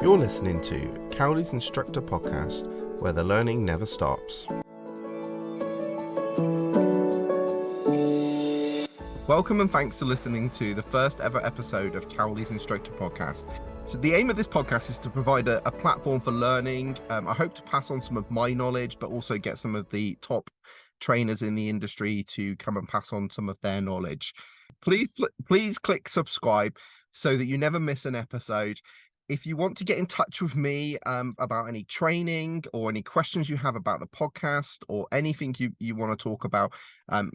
You're listening to Cowley's Instructor Podcast, where the learning never stops. Welcome and thanks for listening to the first ever episode of Cowley's Instructor Podcast. So the aim of this podcast is to provide a platform for learning. I hope to pass on some of my knowledge, but also get some of the top trainers in the industry to come and pass on some of their knowledge. Please click subscribe so that you never miss an episode. If you want to get in touch with me about any training or any questions you have about the podcast or anything you want to talk about,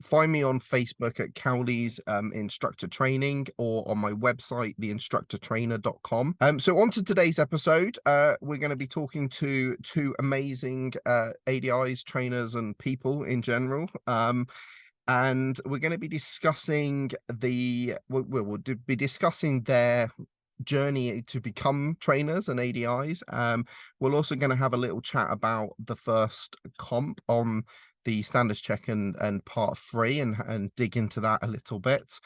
find me on Facebook at Cowley's Instructor Training or on my website, theinstructortrainer.com. So on to today's episode. We're going to be talking to two amazing ADIs, trainers and people in general. And we're going to be discussing we'll be discussing their journey to become trainers and ADIs. We're also going to have a little chat about the first comp on the standards check and part 3 and dig into that a little bit.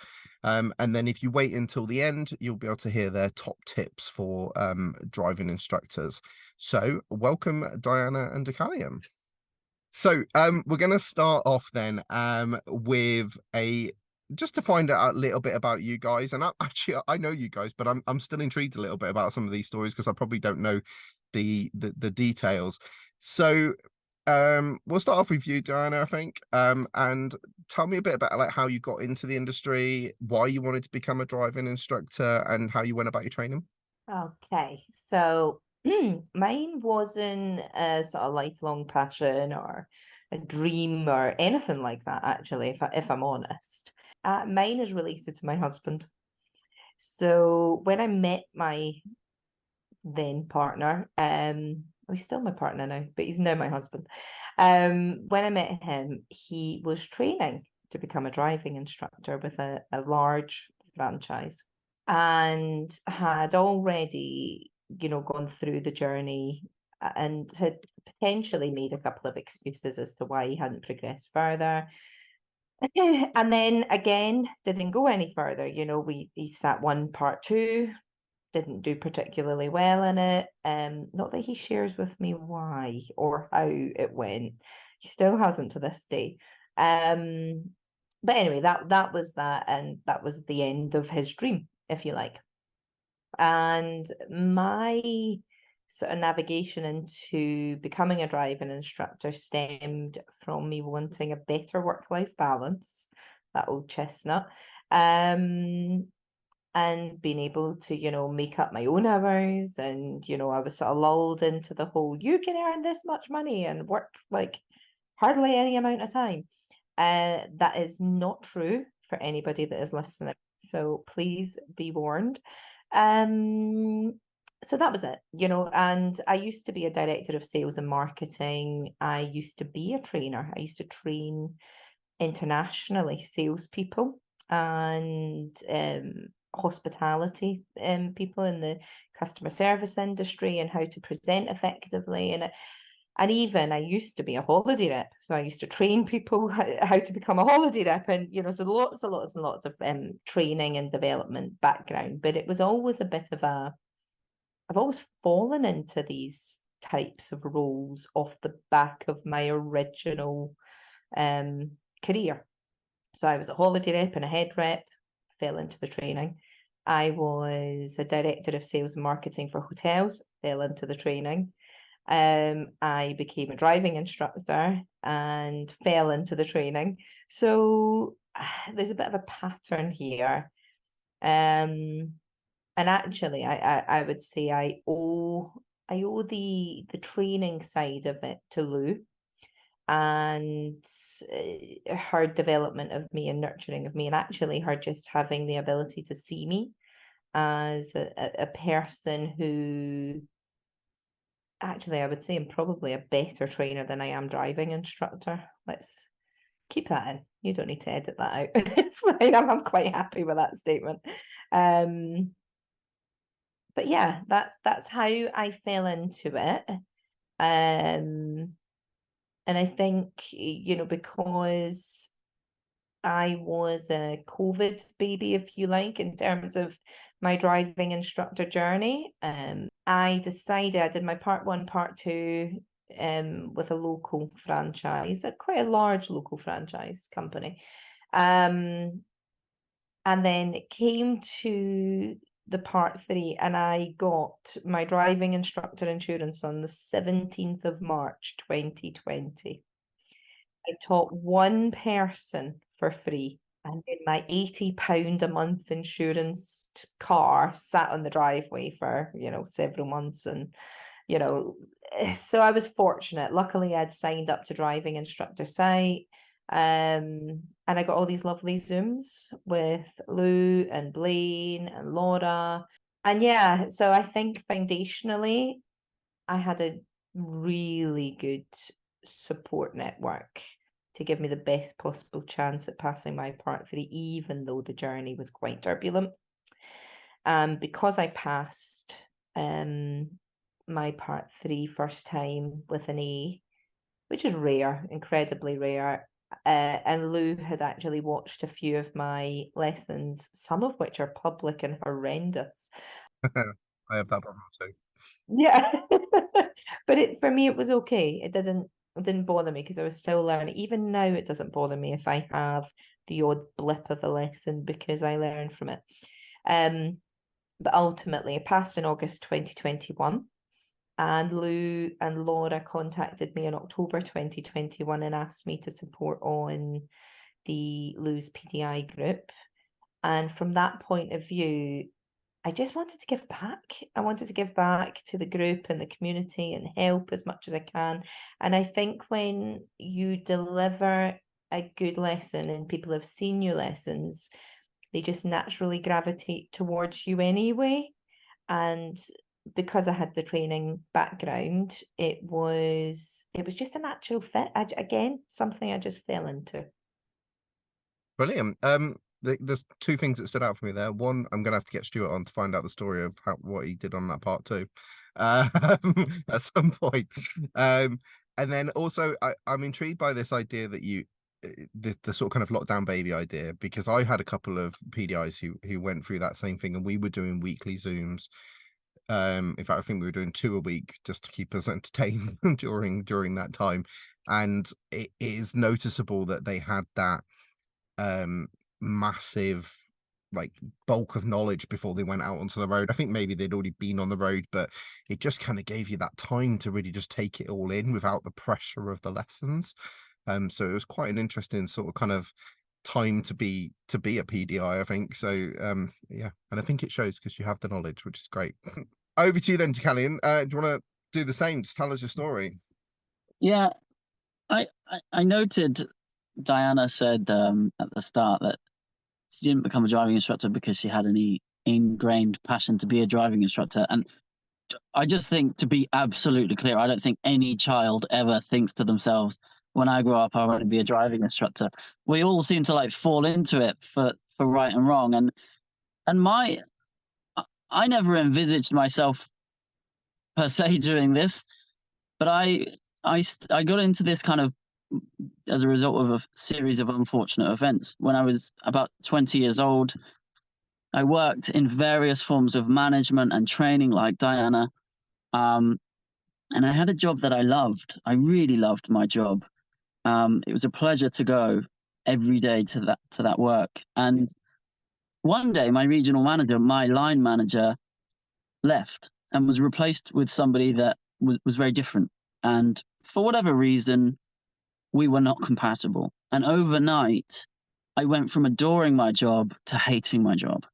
And then if you wait until the end, you'll be able to hear their top tips for driving instructors. So welcome, Diana and Deucalion. So we're going to start off then with just to find out a little bit about you guys. And I know you guys, but I'm still intrigued a little bit about some of these stories because I probably don't know the details. So we'll start off with you, Diana, I think, and tell me a bit about like how you got into the industry, why you wanted to become a driving instructor, and how you went about your training. Okay, so mine wasn't a sort of lifelong passion or a dream or anything like that, actually, if I'm honest. Mine is related to my husband. So when I met my then partner, he's still my partner now, but he's now my husband. When I met him, he was training to become a driving instructor with a large franchise and had already, gone through the journey and had potentially made a couple of excuses as to why he hadn't progressed further. And then again, didn't go any further. He sat one part 2, didn't do particularly well in it. Not that he shares with me why or how it went. He still hasn't to this day. But anyway, that was that, and that was the end of his dream, if you like. And my sort of navigation into becoming a driving instructor stemmed from me wanting a better work-life balance, that old chestnut, and being able to, make up my own hours. And, I was sort of lulled into the whole, you can earn this much money and work like hardly any amount of time. That is not true for anybody that is listening. So please be warned. So that was it, and I used to be a director of sales and marketing. I used to be a trainer. I used to train internationally salespeople and hospitality people in the customer service industry and how to present effectively. And even I used to be a holiday rep. So I used to train people how to become a holiday rep. And, so lots and lots of training and development background. But it was always a bit of I've always fallen into these types of roles off the back of my original career. So I was a holiday rep and a head rep, fell into the training. I was a director of sales and marketing for hotels, fell into the training. I became a driving instructor and fell into the training. So there's a bit of a pattern here. And actually, I would say I owe the training side of it to Lou and her development of me and nurturing of me, and actually her just having the ability to see me as a person who, actually, I would say I'm probably a better trainer than I am driving instructor. Let's keep that in. You don't need to edit that out. It's fine. I'm quite happy with that statement. But yeah, that's how I fell into it. And I think, because I was a COVID baby, if you like, in terms of my driving instructor journey. I decided I did my part one, part two with a local franchise, quite a large local franchise company. And then it came to the part three, and I got my driving instructor insurance on the 17th of March 2020. I taught one person for free. And in my £80 a month insurance car sat on the driveway for, several months. And, so I was fortunate. Luckily, I'd signed up to driving instructor site. And I got all these lovely Zooms with Lou and Blaine and Laura. And yeah, so I think foundationally, I had a really good support network to give me the best possible chance at passing my part three, even though the journey was quite turbulent. Because I passed my part three first time with an A, which is rare, incredibly rare. And Lou had actually watched a few of my lessons, some of which are public and horrendous. I have that problem too. Yeah. But for me it was okay. It didn't bother me because I was still learning. Even now it doesn't bother me if I have the odd blip of a lesson because I learn from it. But ultimately I passed in August 2021, and Lou and Laura contacted me in October 2021 and asked me to support on the Lou's PDI group. And from that point of view, I just wanted to give back. I wanted to give back to the group and the community and help as much as I can. And I think when you deliver a good lesson and people have seen your lessons, they just naturally gravitate towards you anyway. And because I had the training background, it was just a natural fit. Again, something I just fell into. Brilliant. There's two things that stood out for me there. One, I'm gonna have to get Stuart on to find out the story of what he did on that part two, at some point. And then also, I'm intrigued by this idea that the sort of kind of lockdown baby idea, because I had a couple of PDIs who went through that same thing, and we were doing weekly Zooms. In fact, I think we were doing 2 a week just to keep us entertained during that time. And it is noticeable that they had that massive like bulk of knowledge before they went out onto the road. I think maybe they'd already been on the road, but it just kind of gave you that time to really just take it all in without the pressure of the lessons. So it was quite an interesting sort of kind of time to be a PDI, I think. So yeah, and I think it shows because you have the knowledge, which is great. Over to you then, Deucalion. Do you want to do the same? Just tell us your story. Yeah, I noted Diana said at the start that she didn't become a driving instructor because she had any ingrained passion to be a driving instructor. And I just think, to be absolutely clear, I don't think any child ever thinks to themselves, when I grow up, I want to be a driving instructor. We all seem to like fall into it for right and wrong. And I never envisaged myself per se doing this, but I got into this kind of as a result of a series of unfortunate events. When I was about 20 years old, I worked in various forms of management and training like Diana. And I had a job that I loved. I really loved my job. It was a pleasure to go every day to that work. And one day my regional manager, my line manager, left and was replaced with somebody that was very different. And for whatever reason, we were not compatible. And overnight, I went from adoring my job to hating my job,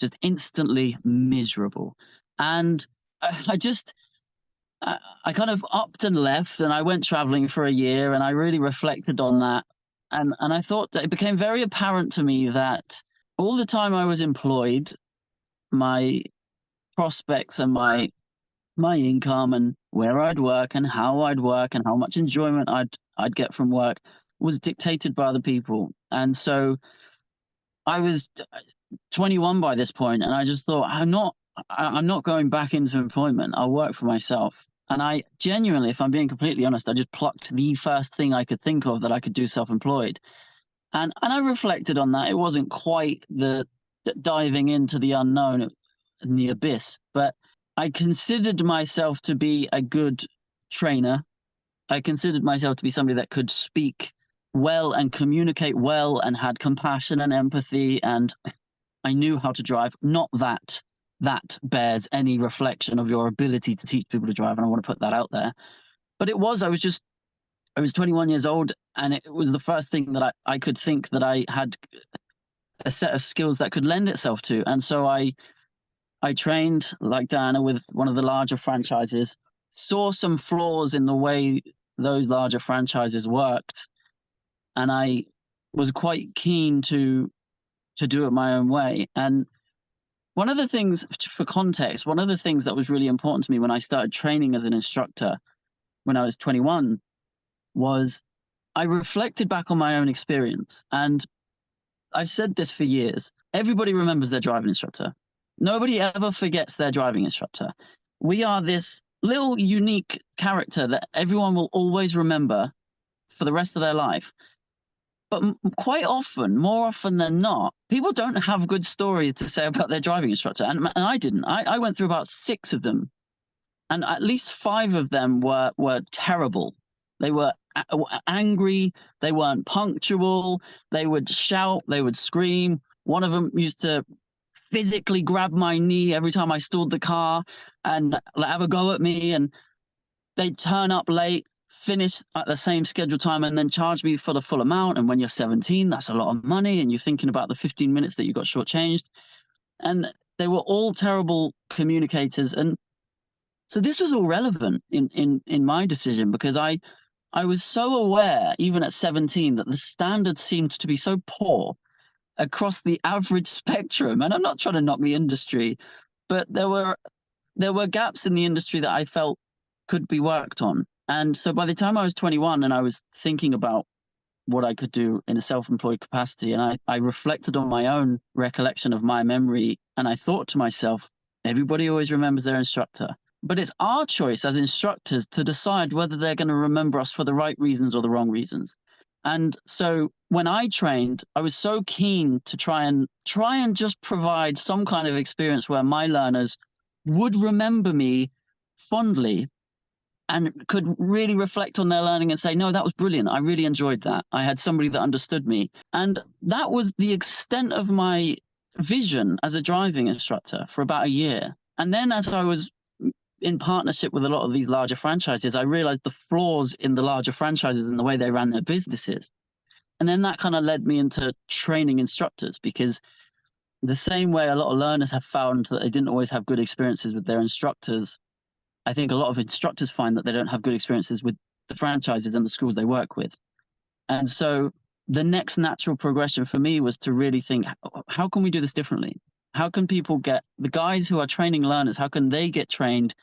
just instantly miserable. And I kind of upped and left, and I went traveling for a year, and I really reflected on that. And I thought that it became very apparent to me that all the time I was employed, my prospects and my income and where I'd work and how I'd work and how much enjoyment I'd get from work was dictated by other people. And so I was 21 by this point, and I just thought, I'm not going back into employment. I'll work for myself. And I genuinely, if I'm being completely honest, I just plucked the first thing I could think of that I could do self-employed. And I reflected on that. It wasn't quite the diving into the unknown and the abyss, but I considered myself to be a good trainer. I considered myself to be somebody that could speak well and communicate well and had compassion and empathy, and I knew how to drive. Not that that bears any reflection of your ability to teach people to drive, and I want to put that out there. But I was 21 years old, and it was the first thing that I could think that I had a set of skills that could lend itself to. And so I trained like Diana with one of the larger franchises, saw some flaws in the way those larger franchises worked, and I was quite keen to do it my own way. And one of the things, for context, one of the things that was really important to me when I started training as an instructor when I was 21 was I reflected back on my own experience. And I've said this for years. Everybody remembers their driving instructor. Nobody ever forgets their driving instructor. We are this little unique character that everyone will always remember for the rest of their life. But quite often, more often than not, people don't have good stories to say about their driving instructor. And I didn't. I went through about 6 of them. And at least 5 of them were terrible. They were angry. They weren't punctual. They would shout. They would scream. One of them used to physically grab my knee every time I stalled the car and have a go at me. And they'd turn up late, finish at the same scheduled time, and then charge me for the full amount. And when you're 17, that's a lot of money. And you're thinking about the 15 minutes that you got shortchanged. And they were all terrible communicators. And so this was all relevant in my decision, because I was so aware, even at 17, that the standards seemed to be so poor across the average spectrum. And I'm not trying to knock the industry, but there were gaps in the industry that I felt could be worked on. And so by the time I was 21 and I was thinking about what I could do in a self-employed capacity, and I reflected on my own recollection of my memory, and I thought to myself, everybody always remembers their instructor. But it's our choice as instructors to decide whether they're going to remember us for the right reasons or the wrong reasons. And so when I trained, I was so keen to try and just provide some kind of experience where my learners would remember me fondly and could really reflect on their learning and say, no, that was brilliant. I really enjoyed that. I had somebody that understood me. And that was the extent of my vision as a driving instructor for about a year. And then as I was in partnership with a lot of these larger franchises, I realized the flaws in the larger franchises and the way they ran their businesses. And then that kind of led me into training instructors, because the same way a lot of learners have found that they didn't always have good experiences with their instructors, I think a lot of instructors find that they don't have good experiences with the franchises and the schools they work with. And so the next natural progression for me was to really think, how can we do this differently? How can people get, the guys who are training learners, how can they get trained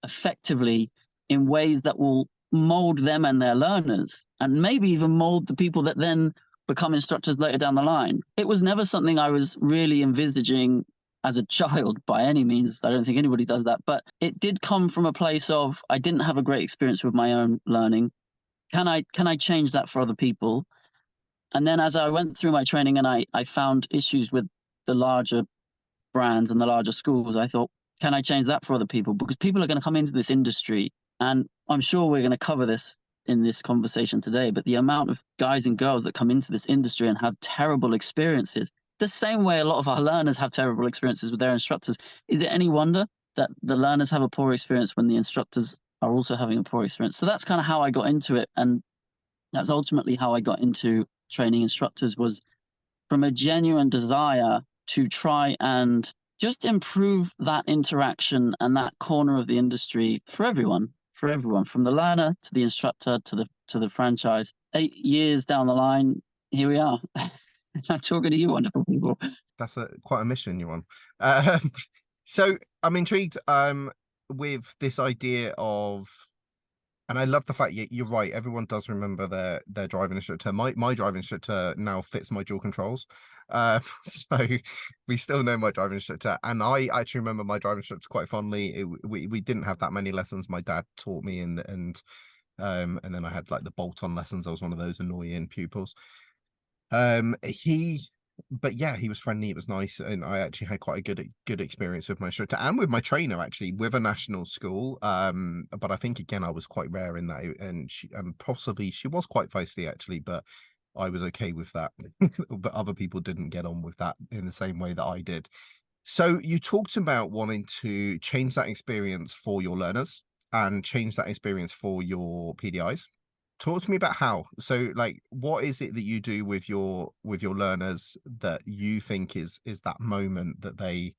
effectively in ways that will mold them and their learners, and maybe even mold the people that then become instructors later down the line? It was never something I was really envisaging as a child by any means. I don't think anybody does that, but it did come from a place of, I didn't have a great experience with my own learning. Can I change that for other people? And then as I went through my training and I found issues with the larger brands and the larger schools, I thought, can I change that for other people? Because people are going to come into this industry, and I'm sure we're going to cover this in this conversation today, but the amount of guys and girls that come into this industry and have terrible experiences, the same way a lot of our learners have terrible experiences with their instructors, is it any wonder that the learners have a poor experience when the instructors are also having a poor experience? So that's kind of how I got into it. And that's ultimately how I got into training instructors, was from a genuine desire to try and just improve that interaction and that corner of the industry for everyone, from the learner to the instructor to the franchise. 8 years down the line, here we are. I'm talking to you wonderful people. That's quite a mission you're on. So I'm intrigued with this idea of, and I love the fact you're right, everyone does remember their driving instructor. My driving instructor now fits my dual controls. So we still know my driving instructor, and I actually remember my driving instructor quite fondly. We didn't have that many lessons. My dad taught me, and then I had like the bolt-on lessons. I was one of those annoying pupils. He, but yeah, he was friendly. It was nice, and I actually had quite a good experience with my instructor and with my trainer actually with a national school. But I think again I was quite rare in that, and possibly she was quite feisty actually, but I was okay with that. But other people didn't get on with that in the same way that I did. So you talked about wanting to change that experience for your learners and change that experience for your PDIs. Talk to me about how. So, like, what is it that you do with your learners that you think is that moment that they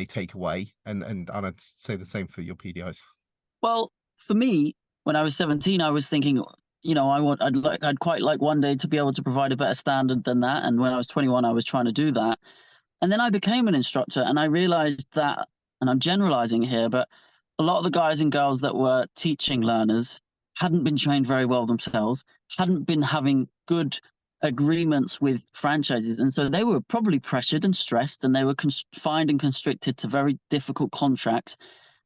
take away, and I'd say the same for your PDIs. Well, for me, when I was 17, I was thinking, I'd quite like one day to be able to provide a better standard than that. And when I was 21, I was trying to do that. And then I became an instructor, and I realized that, and I'm generalizing here, but a lot of the guys and girls that were teaching learners hadn't been trained very well themselves, hadn't been having good agreements with franchises. And so they were probably pressured and stressed, and they were confined and constricted to very difficult contracts.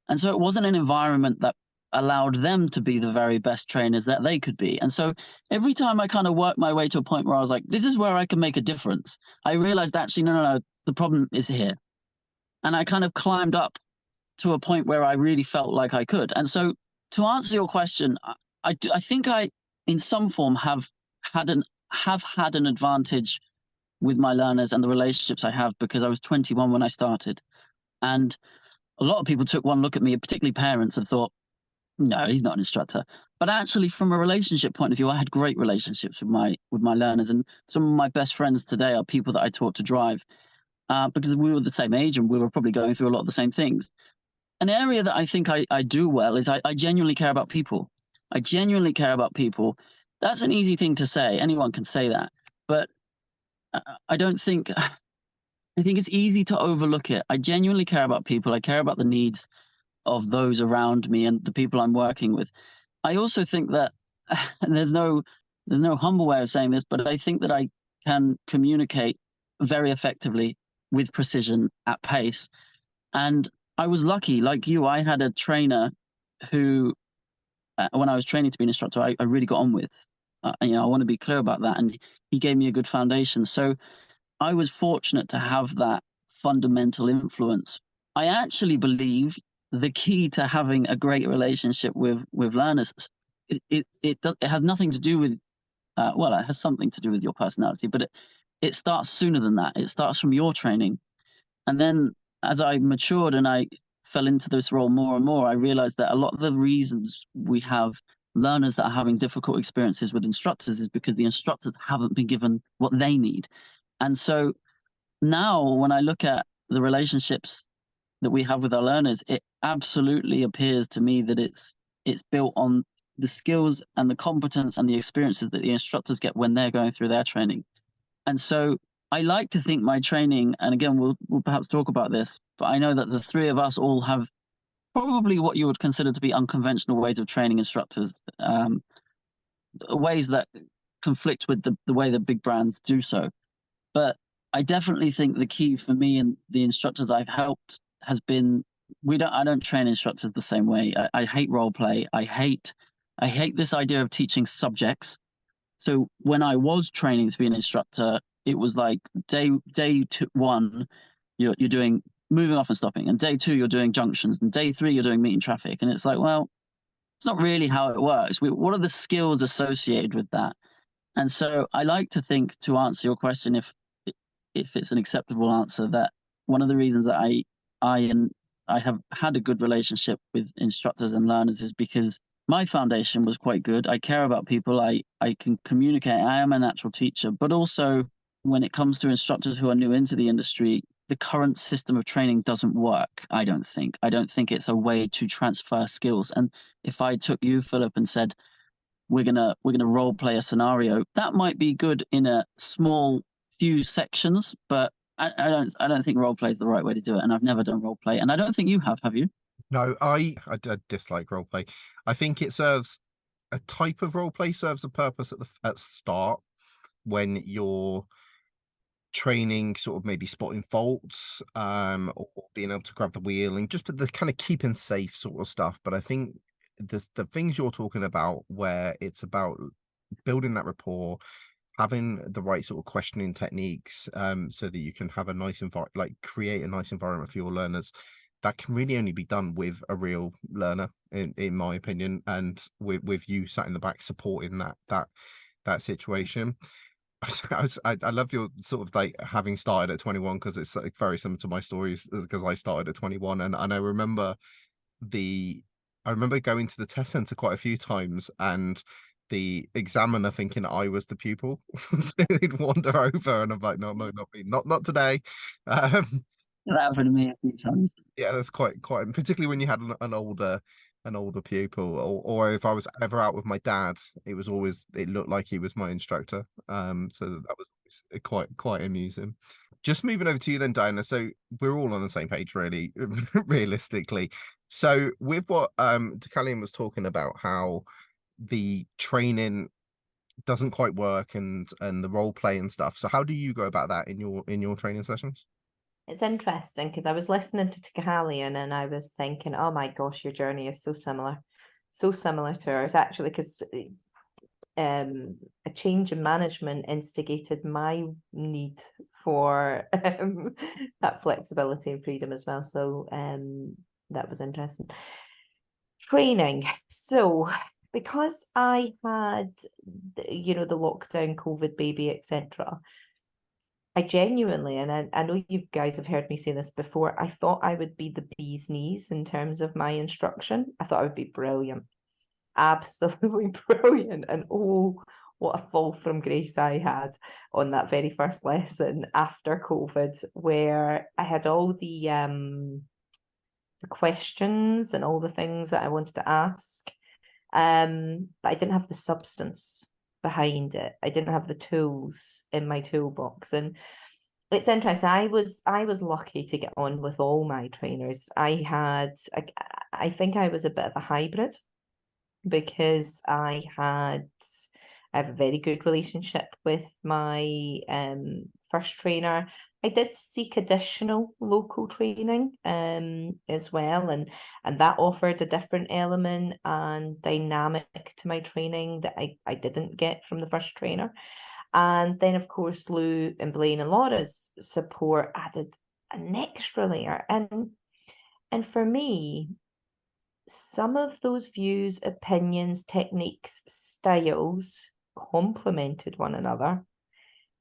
And so it wasn't an environment that allowed them to be the very best trainers that they could be. And so every time I kind of worked my way to a point where I was like, this is where I can make a difference, I realized actually, no, the problem is here. And I kind of climbed up to a point where I really felt like I could. And so to answer your question, I think I, in some form, have had an advantage with my learners and the relationships I have because I was 21 when I started. And a lot of people took one look at me, particularly parents, and thought, no, he's not an instructor. But actually, from a relationship point of view, I had great relationships with my learners, and some of my best friends today are people that I taught to drive because we were the same age and we were probably going through a lot of the same things. An area that I think I do well is I genuinely care about people. I genuinely care about people. That's an easy thing to say. Anyone can say that, but I don't think. I think it's easy to overlook it. I genuinely care about people. I care about the needs of those around me and the people I'm working with. I also think that, and there's no humble way of saying this, but I think that I can communicate very effectively with precision at pace. And I was lucky, like you, I had a trainer who, when I was training to be an instructor, I really got on with. I want to be clear about that. And he gave me a good foundation. So I was fortunate to have that fundamental influence. I actually believe the key to having a great relationship with learners, it has nothing to do with it has something to do with your personality, but it starts sooner than that. It starts from your training, and then as I matured and I fell into this role more and more, I realized that a lot of the reasons we have learners that are having difficult experiences with instructors is because the instructors haven't been given what they need. And so now when I look at the relationships that we have with our learners, it absolutely appears to me that it's built on the skills and the competence and the experiences that the instructors get when they're going through their training. And so I like to think my training, and again, we'll perhaps talk about this, but I know that the three of us all have probably what you would consider to be unconventional ways of training instructors, ways that conflict with the way that big brands do so. But I definitely think the key for me and the instructors I've helped has been I don't train instructors the same way. I hate role play. I hate this idea of teaching subjects. So when I was training to be an instructor, it was like day one, you're doing moving off and stopping, and day two you're doing junctions, and day three you're doing meeting traffic, and it's like, well, it's not really how it works. What are the skills associated with that? And so I like to think, to answer your question, if it's an acceptable answer, that one of the reasons that I have had a good relationship with instructors and learners is because my foundation was quite good. I care about people. I can communicate. I am a natural teacher, but also when it comes to instructors who are new into the industry, the current system of training doesn't work. I don't think it's a way to transfer skills. And if I took you, Philip, and said, we're gonna role play a scenario, that might be good in a small few sections, but I don't think role play is the right way to do it. And I've never done role play, and I don't think you have you? No, I dislike role play. I think it serves a type of role play serves a purpose at start when you're training, sort of maybe spotting faults, or being able to grab the wheel and just the kind of keeping safe sort of stuff. But I think the things you're talking about, where it's about building that rapport, having the right sort of questioning techniques, so that you can have a nice create a nice environment for your learners, that can really only be done with a real learner, in my opinion, and with you sat in the back supporting that situation. I love your sort of like having started at 21, because it's like very similar to my stories, because I started at 21, and I remember going to the test center quite a few times, and the examiner thinking I was the pupil. So he'd wander over and I'm like, no, not me, not today. um That happened to me a few times. yeah, that's quite particularly when you had an older pupil, or if I was ever out with my dad, it looked like he was my instructor. So that was always quite amusing. Just moving over to you then, Diana. So we're all on the same page, really, realistically. So with what Deucalion was talking about, how the training doesn't quite work, and the role play and stuff. So how do you go about that in your training sessions? It's interesting because I was listening to Deucalion and I was thinking, oh my gosh, your journey is so similar to ours, actually, because a change in management instigated my need for that flexibility and freedom as well. So that was interesting. Training. So because I had, the lockdown, COVID baby, etc., I genuinely, and I know you guys have heard me say this before, I thought I would be the bee's knees in terms of my instruction. I thought I would be brilliant, absolutely brilliant. And oh, what a fall from grace I had on that very first lesson after COVID, where I had all the questions and all the things that I wanted to ask. But I didn't have the substance behind it. I didn't have the tools in my toolbox. And it's interesting. I was lucky to get on with all my trainers. I think I was a bit of a hybrid, because I have a very good relationship with my first trainer. I did seek additional local training as well, and that offered a different element and dynamic to my training that I didn't get from the first trainer. And then, of course, Lou and Blaine and Laura's support added an extra layer. And for me, some of those views, opinions, techniques, styles complemented one another,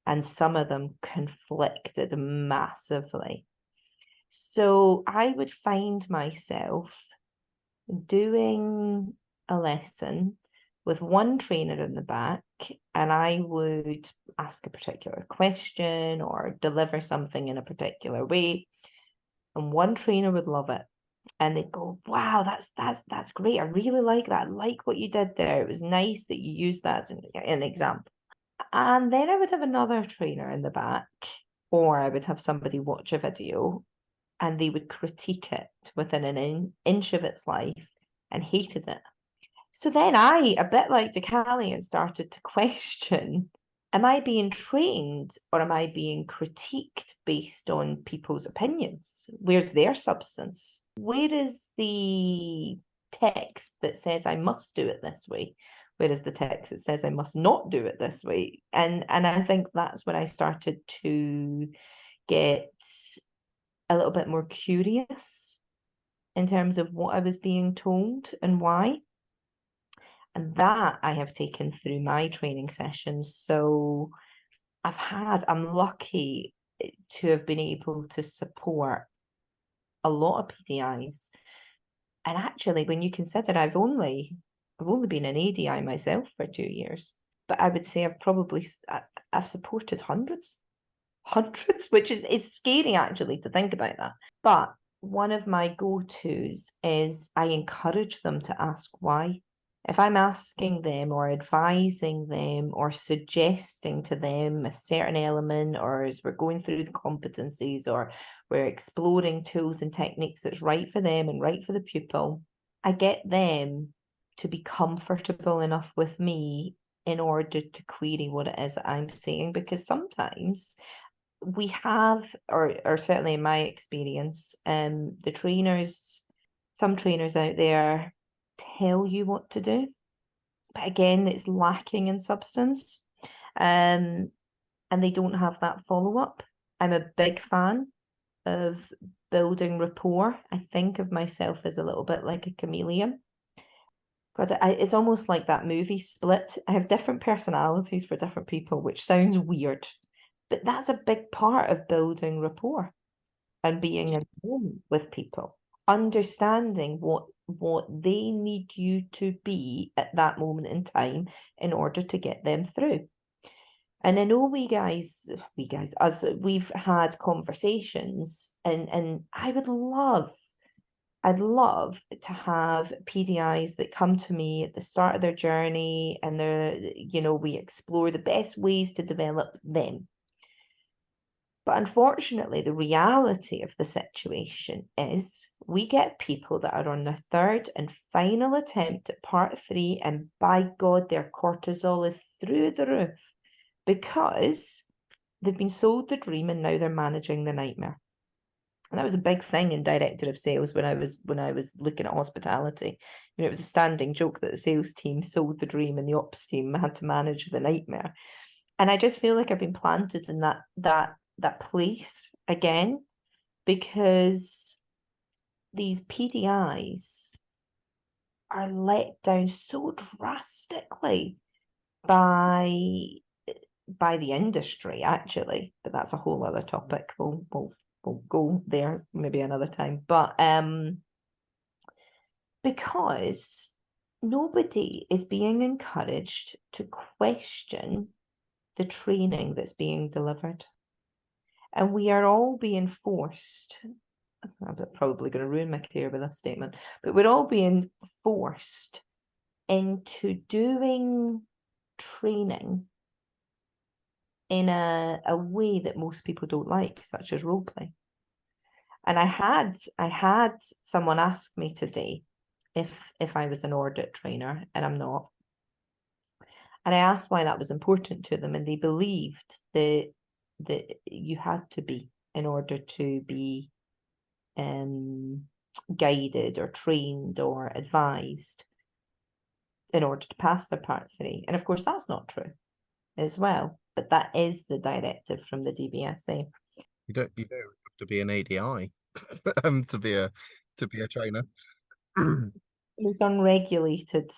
and some of them conflicted massively. So I would find myself doing a lesson with one trainer in the back, and I would ask a particular question or deliver something in a particular way, and one trainer would love it. And they'd go, wow, that's great. I really like that. I like what you did there. It was nice that you used that as an example. And then I would have another trainer in the back, or I would have somebody watch a video and they would critique it within an inch of its life and hated it. So then I, a bit like Deucalion, started to question, am I being trained or am I being critiqued based on people's opinions? Where's their substance? Where is the text that says I must do it this way? Where is the text that says I must not do it this way? And I think that's when I started to get a little bit more curious in terms of what I was being told and why. And that I have taken through my training sessions. So I'm lucky to have been able to support a lot of PDIs. And actually, when you consider I've only been an ADI myself for 2 years, but I would say I've supported hundreds, which is scary actually to think about that. But one of my go-tos is I encourage them to ask why. If I'm asking them or advising them or suggesting to them a certain element, or as we're going through the competencies or we're exploring tools and techniques that's right for them and right for the pupil, I get them to be comfortable enough with me in order to query what it is that I'm saying, because sometimes we have, or certainly in my experience, some trainers out there tell you what to do, but again, it's lacking in substance. And they don't have that follow-up. I'm a big fan of building rapport. I think of myself as a little bit like a chameleon. God, it's almost like that movie Split. I have different personalities for different people, which sounds weird, but that's a big part of building rapport and being in the moment with people, understanding what they need you to be at that moment in time in order to get them through. And I know we've had conversations, and I'd love to have PDIs that come to me at the start of their journey, and we explore the best ways to develop them. But unfortunately, the reality of the situation is we get people that are on their third and final attempt at part 3, and by God, their cortisol is through the roof because they've been sold the dream and now they're managing the nightmare. And that was a big thing in director of sales when I was looking at hospitality. It was a standing joke that the sales team sold the dream and the ops team had to manage the nightmare. And I just feel like I've been planted in that place again, because these PDIs are let down so drastically by the industry, actually. But that's a whole other topic. We'll go there maybe another time. But because nobody is being encouraged to question the training that's being delivered. And we are all being forced, I'm probably going to ruin my career with this statement, but we're all being forced into doing training in a way that most people don't like, such as role play. And I had someone ask me today if I was an audit trainer, and I'm not. And I asked why that was important to them, and they believed that you had to be in order to be guided or trained or advised in order to pass their part 3. And of course, that's not true as well, but that is the directive from the DBSA. You don't have to be an ADI to be a trainer. It's unregulated.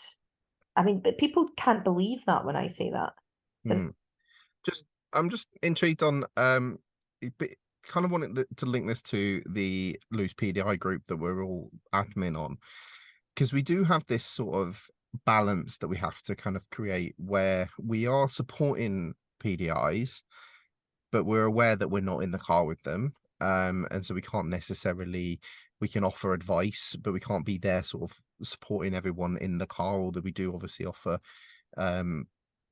I mean, but people can't believe that when I say that. So I'm just intrigued on kind of wanting to link this to the loose PDI group that we're all admin on, because we do have this sort of balance that we have to kind of create where we are supporting PDIs, but we're aware that we're not in the car with them. And so we can offer advice, but we can't be there sort of supporting everyone in the car, although we do obviously offer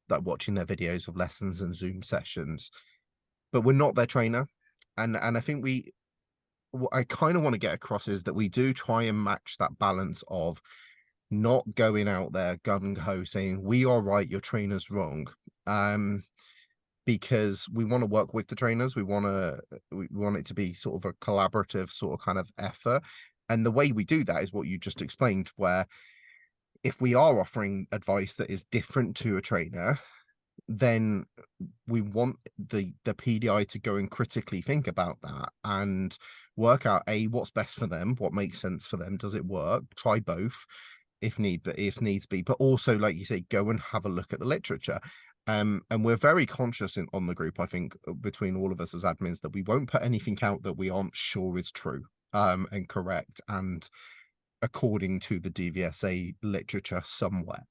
like watching their videos of lessons and Zoom sessions, but we're not their trainer. And I think what I kind of want to get across is that we do try and match that balance of not going out there gung-ho saying we are right, your trainer's wrong, because we want to work with the trainers. We want it to be sort of a collaborative sort of kind of effort. And the way we do that is what you just explained, where if we are offering advice that is different to a trainer, then we want the PDI to go and critically think about that and work out what's best for them, what makes sense for them, does it work, try both if needs be, but also, like you say, go and have a look at the literature. And we're very conscious on the group, I think, between all of us as admins, that we won't put anything out that we aren't sure is true and correct and according to the DVSA literature somewhere.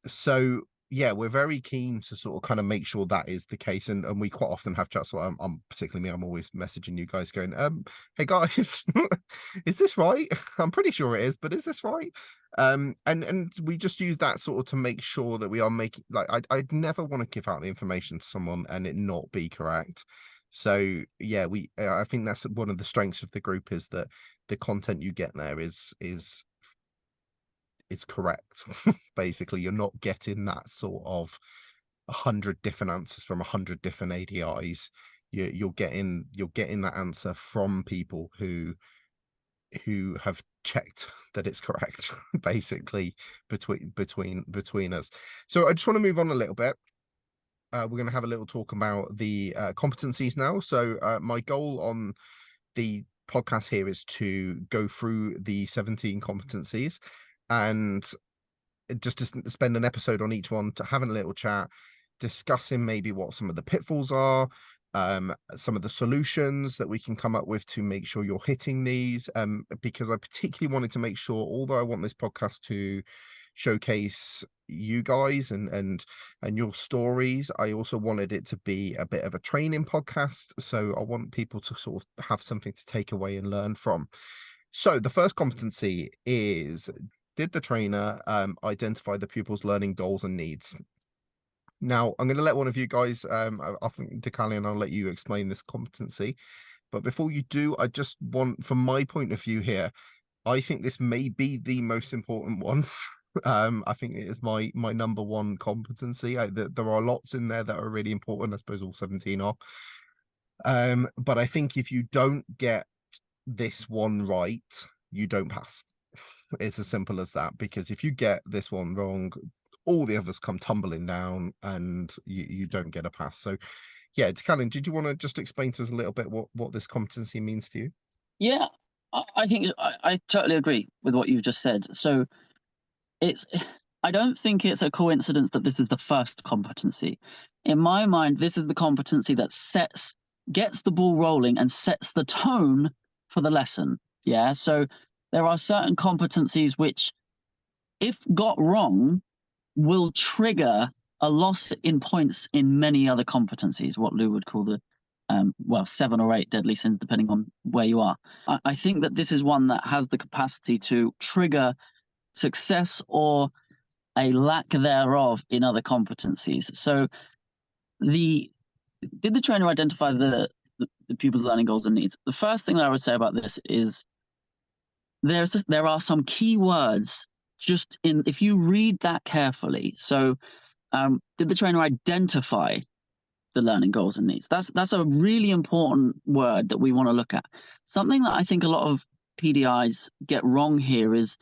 So yeah, we're very keen to sort of kind of make sure that is the case, and we quite often have chats. So I'm particularly me, I'm always messaging you guys going, hey guys, is this right? I'm pretty sure it is, but is this right? And we just use that sort of to make sure that we are making, like, I'd never want to give out the information to someone and it not be correct. So yeah, I think that's one of the strengths of the group, is that the content you get there is correct. Basically, you're not getting that sort of 100 different answers from 100 different ADIs. You're getting that answer from people who have checked that it's correct, basically, between us. So I just want to move on a little bit. we're going to have a little talk about the competencies now. So my goal on the podcast here is to go through the 17 competencies and just to spend an episode on each one, to having a little chat, discussing maybe what some of the pitfalls are, some of the solutions that we can come up with to make sure you're hitting these, because I particularly wanted to make sure, although I want this podcast to showcase you guys and your stories, I also wanted it to be a bit of a training podcast. So I want people to sort of have something to take away and learn from. So the first competency is, did the trainer identify the pupil's learning goals and needs? Now, I'm going to let one of you guys, I think Deucalion, I'll let you explain this competency. But before you do, I just want, from my point of view here, I think this may be the most important one. I think it is my number one competency. There are lots in there that are really important. I suppose all 17 are. But I think if you don't get this one right, you don't pass. It's as simple as that, because if you get this one wrong, all the others come tumbling down and you don't get a pass. So yeah, Deucalion, did you want to just explain to us a little bit what this competency means to you? Yeah, I think I totally agree with what you've just said. So I don't think it's a coincidence that this is the first competency. In my mind, this is the competency that gets the ball rolling and sets the tone for the lesson. Yeah, so there are certain competencies which, if got wrong, will trigger a loss in points in many other competencies, what Lou would call the 7 or 8 deadly sins, depending on where you are. I think that this is one that has the capacity to trigger success or a lack thereof in other competencies. So did the trainer identify the pupil's learning goals and needs? The first thing that I would say about this is there are some key words just in, if you read that carefully. So did the trainer identify the learning goals and needs? That's a really important word that we want to look at. Something that I think a lot of PDIs get wrong here is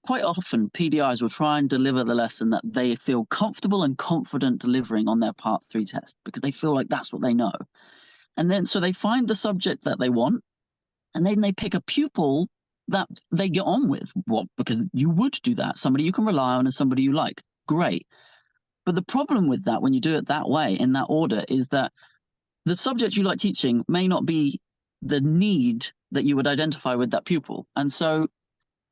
quite often PDIs will try and deliver the lesson that they feel comfortable and confident delivering on their part 3 test, because they feel like that's what they know. And then so they find the subject that they want, and then they pick a pupil that they get on with. Because you would do that. Somebody you can rely on and somebody you like. Great. But the problem with that, when you do it that way, in that order, is that the subject you like teaching may not be the need that you would identify with that pupil. And so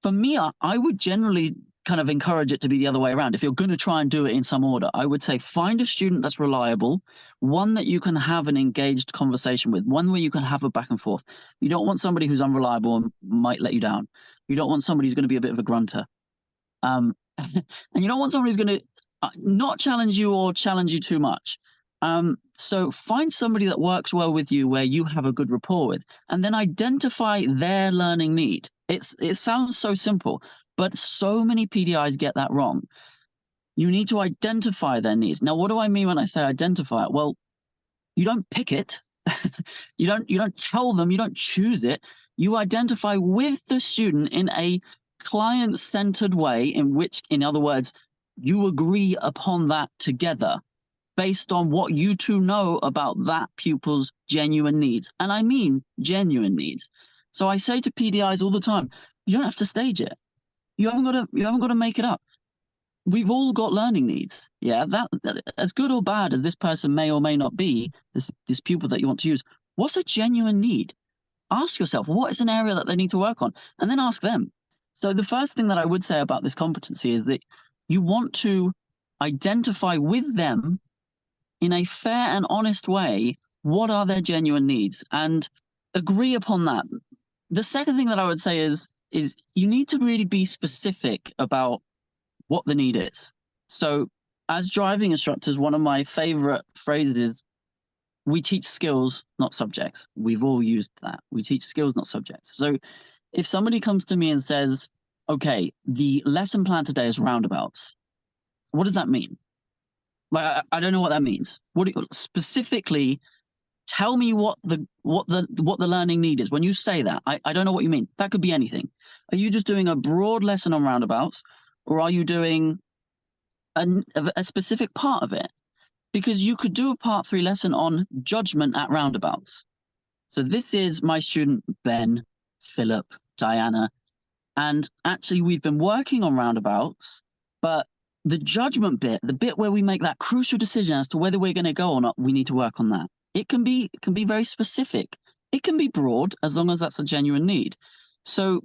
for me, I would generally kind of encourage it to be the other way around. If you're going to try and do it in some order, I would say find a student that's reliable, one that you can have an engaged conversation with, one where you can have a back and forth. You don't want somebody who's unreliable and might let you down. You don't want somebody who's going to be a bit of a grunter. And you don't want somebody who's going to not challenge you or challenge you too much. So find somebody that works well with you, where you have a good rapport with, and then identify their learning need. It sounds so simple, but so many PDIs get that wrong. You need to identify their needs. Now, what do I mean when I say identify it? Well, you don't pick it. You don't tell them, you don't choose it. You identify with the student in a client-centered way, in other words, you agree upon that together based on what you two know about that pupil's genuine needs. And I mean genuine needs. So I say to PDIs all the time, you don't have to stage it. You haven't got to make it up. We've all got learning needs. Yeah, that as good or bad as this person may or may not be, this pupil that you want to use, what's a genuine need? Ask yourself, what is an area that they need to work on? And then ask them. So the first thing that I would say about this competency is that you want to identify with them in a fair and honest way what are their genuine needs and agree upon that. The second thing that I would say is you need to really be specific about what the need is. So as driving instructors, one of my favorite phrases is, we teach skills, not subjects. We've all used that. We teach skills, not subjects. So if somebody comes to me and says, okay, the lesson plan today is roundabouts, what does that mean? Like, I don't know what that means. Specifically, tell me what the learning need is. When you say that, I don't know what you mean. That could be anything. Are you just doing a broad lesson on roundabouts, or are you doing a specific part of it, because you could do a part 3 lesson on judgment at roundabouts. So this is my student Ben, Philip, Diana, and actually we've been working on roundabouts, but the judgment bit, the bit where we make that crucial decision as to whether we're going to go or not, we need to work on that. It can be very specific. It can be broad as long as that's a genuine need. So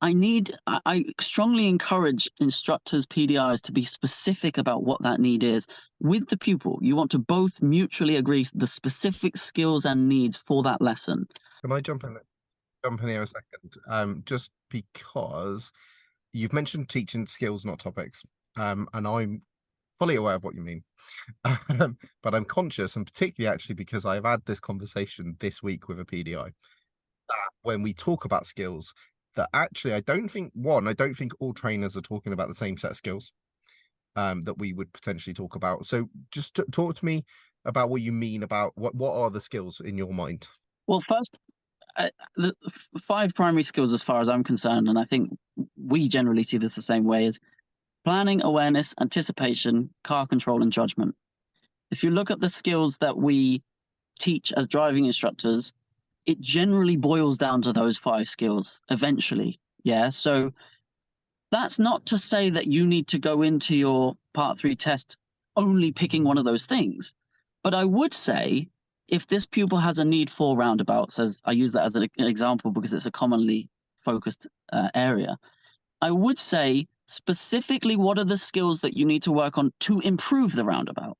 I strongly encourage instructors, PDIs, to be specific about what that need is with the pupil. You want to both mutually agree the specific skills and needs for that lesson. Can I jump in here a second? Just because you've mentioned teaching skills, not topics. And I'm fully aware of what you mean. But I'm conscious, and particularly actually because I've had this conversation this week with a PDI, that when we talk about skills, that actually I don't think all trainers are talking about the same set of skills that we would potentially talk about. So just talk to me about what you mean about what are the skills in your mind? Well, first, the 5 primary skills as far as I'm concerned, and I think we generally see this the same way, is planning, awareness, anticipation, car control, and judgment. If you look at the skills that we teach as driving instructors, it generally boils down to those 5 skills eventually. Yeah. So that's not to say that you need to go into your part 3 test only picking one of those things. But I would say if this pupil has a need for roundabouts, as I use that as an example because it's a commonly focused area, I would say specifically what are the skills that you need to work on to improve the roundabout.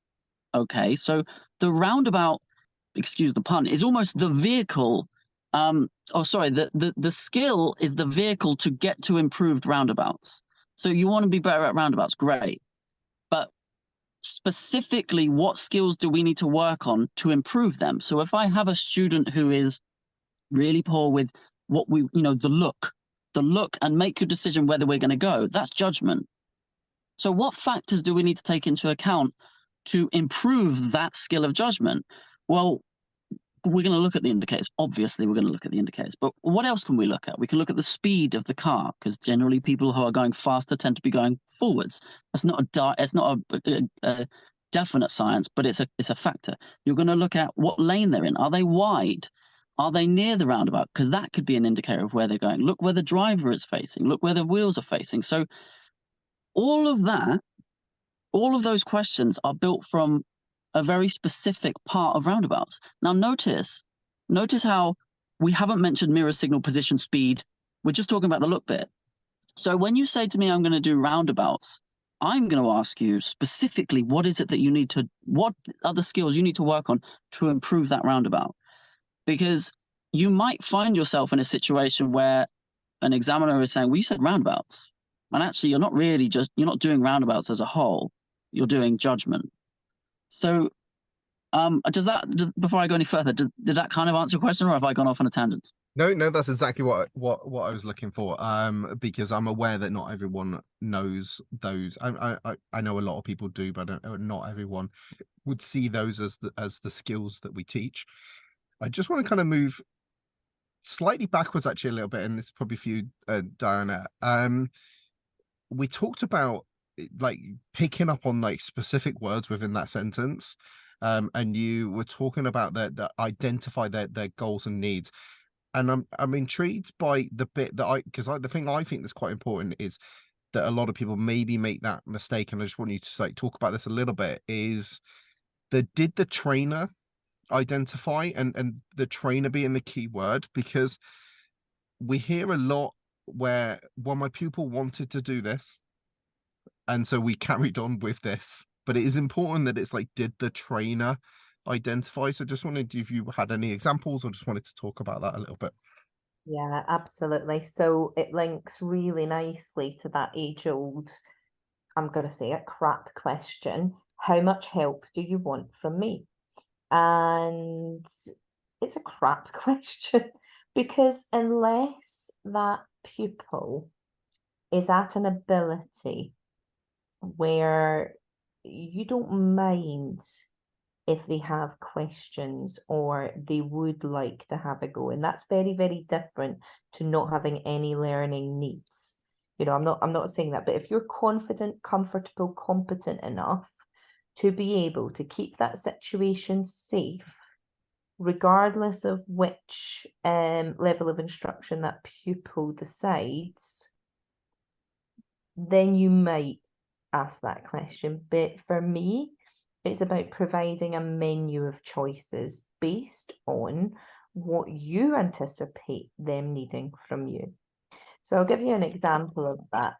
Okay, so the roundabout, excuse the pun, is almost the vehicle. The skill is the vehicle to get to improved roundabouts. So you want to be better at roundabouts, great. But specifically, what skills do we need to work on to improve them? So if I have a student who is really poor with the look and make your decision whether we're going to go, that's judgment. So what factors do we need to take into account to improve that skill of judgment? Well, we're going to look at the indicators. Obviously, we're going to look at the indicators. But what else can we look at? We can look at the speed of the car, because generally people who are going faster tend to be going forwards. It's not a definite science, but it's a factor. You're going to look at what lane they're in. Are they wide? Are they near the roundabout? Because that could be an indicator of where they're going. Look where the driver is facing. Look where the wheels are facing. So all of those questions are built from a very specific part of roundabouts. Now notice how we haven't mentioned mirror signal, position, speed. We're just talking about the look bit. So when you say to me, I'm going to do roundabouts, I'm going to ask you specifically, what are the skills you need to work on to improve that roundabout? Because you might find yourself in a situation where an examiner is saying, well, you said roundabouts. And actually, you're not doing roundabouts as a whole. You're doing judgment. So before I go any further, did that kind of answer your question, or have I gone off on a tangent? No, that's exactly what I was looking for. Because I'm aware that not everyone knows those. I know a lot of people do, but not everyone would see those as the skills that we teach. I just want to kind of move slightly backwards, actually, a little bit, and this is probably for you, Diana. We talked about like picking up on like specific words within that sentence, and you were talking about that identify their goals and needs. And I'm intrigued by the bit that the thing I think that's quite important is that a lot of people maybe make that mistake, and I just want you to like talk about this a little bit, is did the trainer identify and the trainer being the key word? Because we hear a lot where, well, my pupil wanted to do this, and so we carried on with this. But it is important that it's like, did the trainer identify? So just wondered if you had any examples or just wanted to talk about that a little bit. Yeah, absolutely. So it links really nicely to that age-old, I'm going to say it, crap question. How much help do you want from me? And it's a crap question because unless that pupil is at an ability where you don't mind if they have questions or they would like to have a go, and that's very, very different to not having any learning needs. You know, I'm not saying that, but if you're confident, comfortable, competent enough to be able to keep that situation safe, regardless of which level of instruction that pupil decides, then you might ask that question. But for me, it's about providing a menu of choices based on what you anticipate them needing from you. So I'll give you an example of that.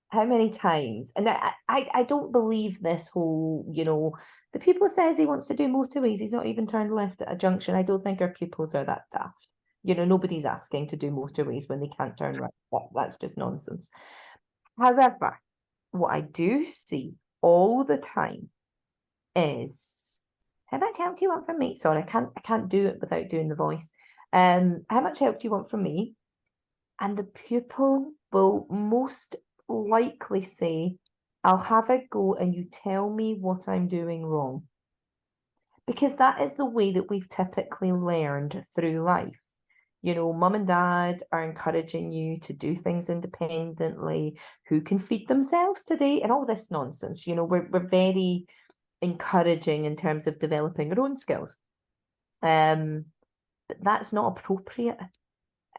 How many times, and I don't believe this whole, you know, the pupil says he wants to do motorways, he's not even turned left at a junction. I don't think our pupils are that daft. You know, nobody's asking to do motorways when they can't turn right. That's just nonsense. However, what I do see all the time is, how much help do you want from me? Sorry, I can't do it without doing the voice. How much help do you want from me? And the pupil will most likely say, I'll have a go and you tell me what I'm doing wrong. Because that is the way that we've typically learned through life. You know, mum and dad are encouraging you to do things independently, who can feed themselves today, and all this nonsense. You know, we're very encouraging in terms of developing our own skills. But that's not appropriate.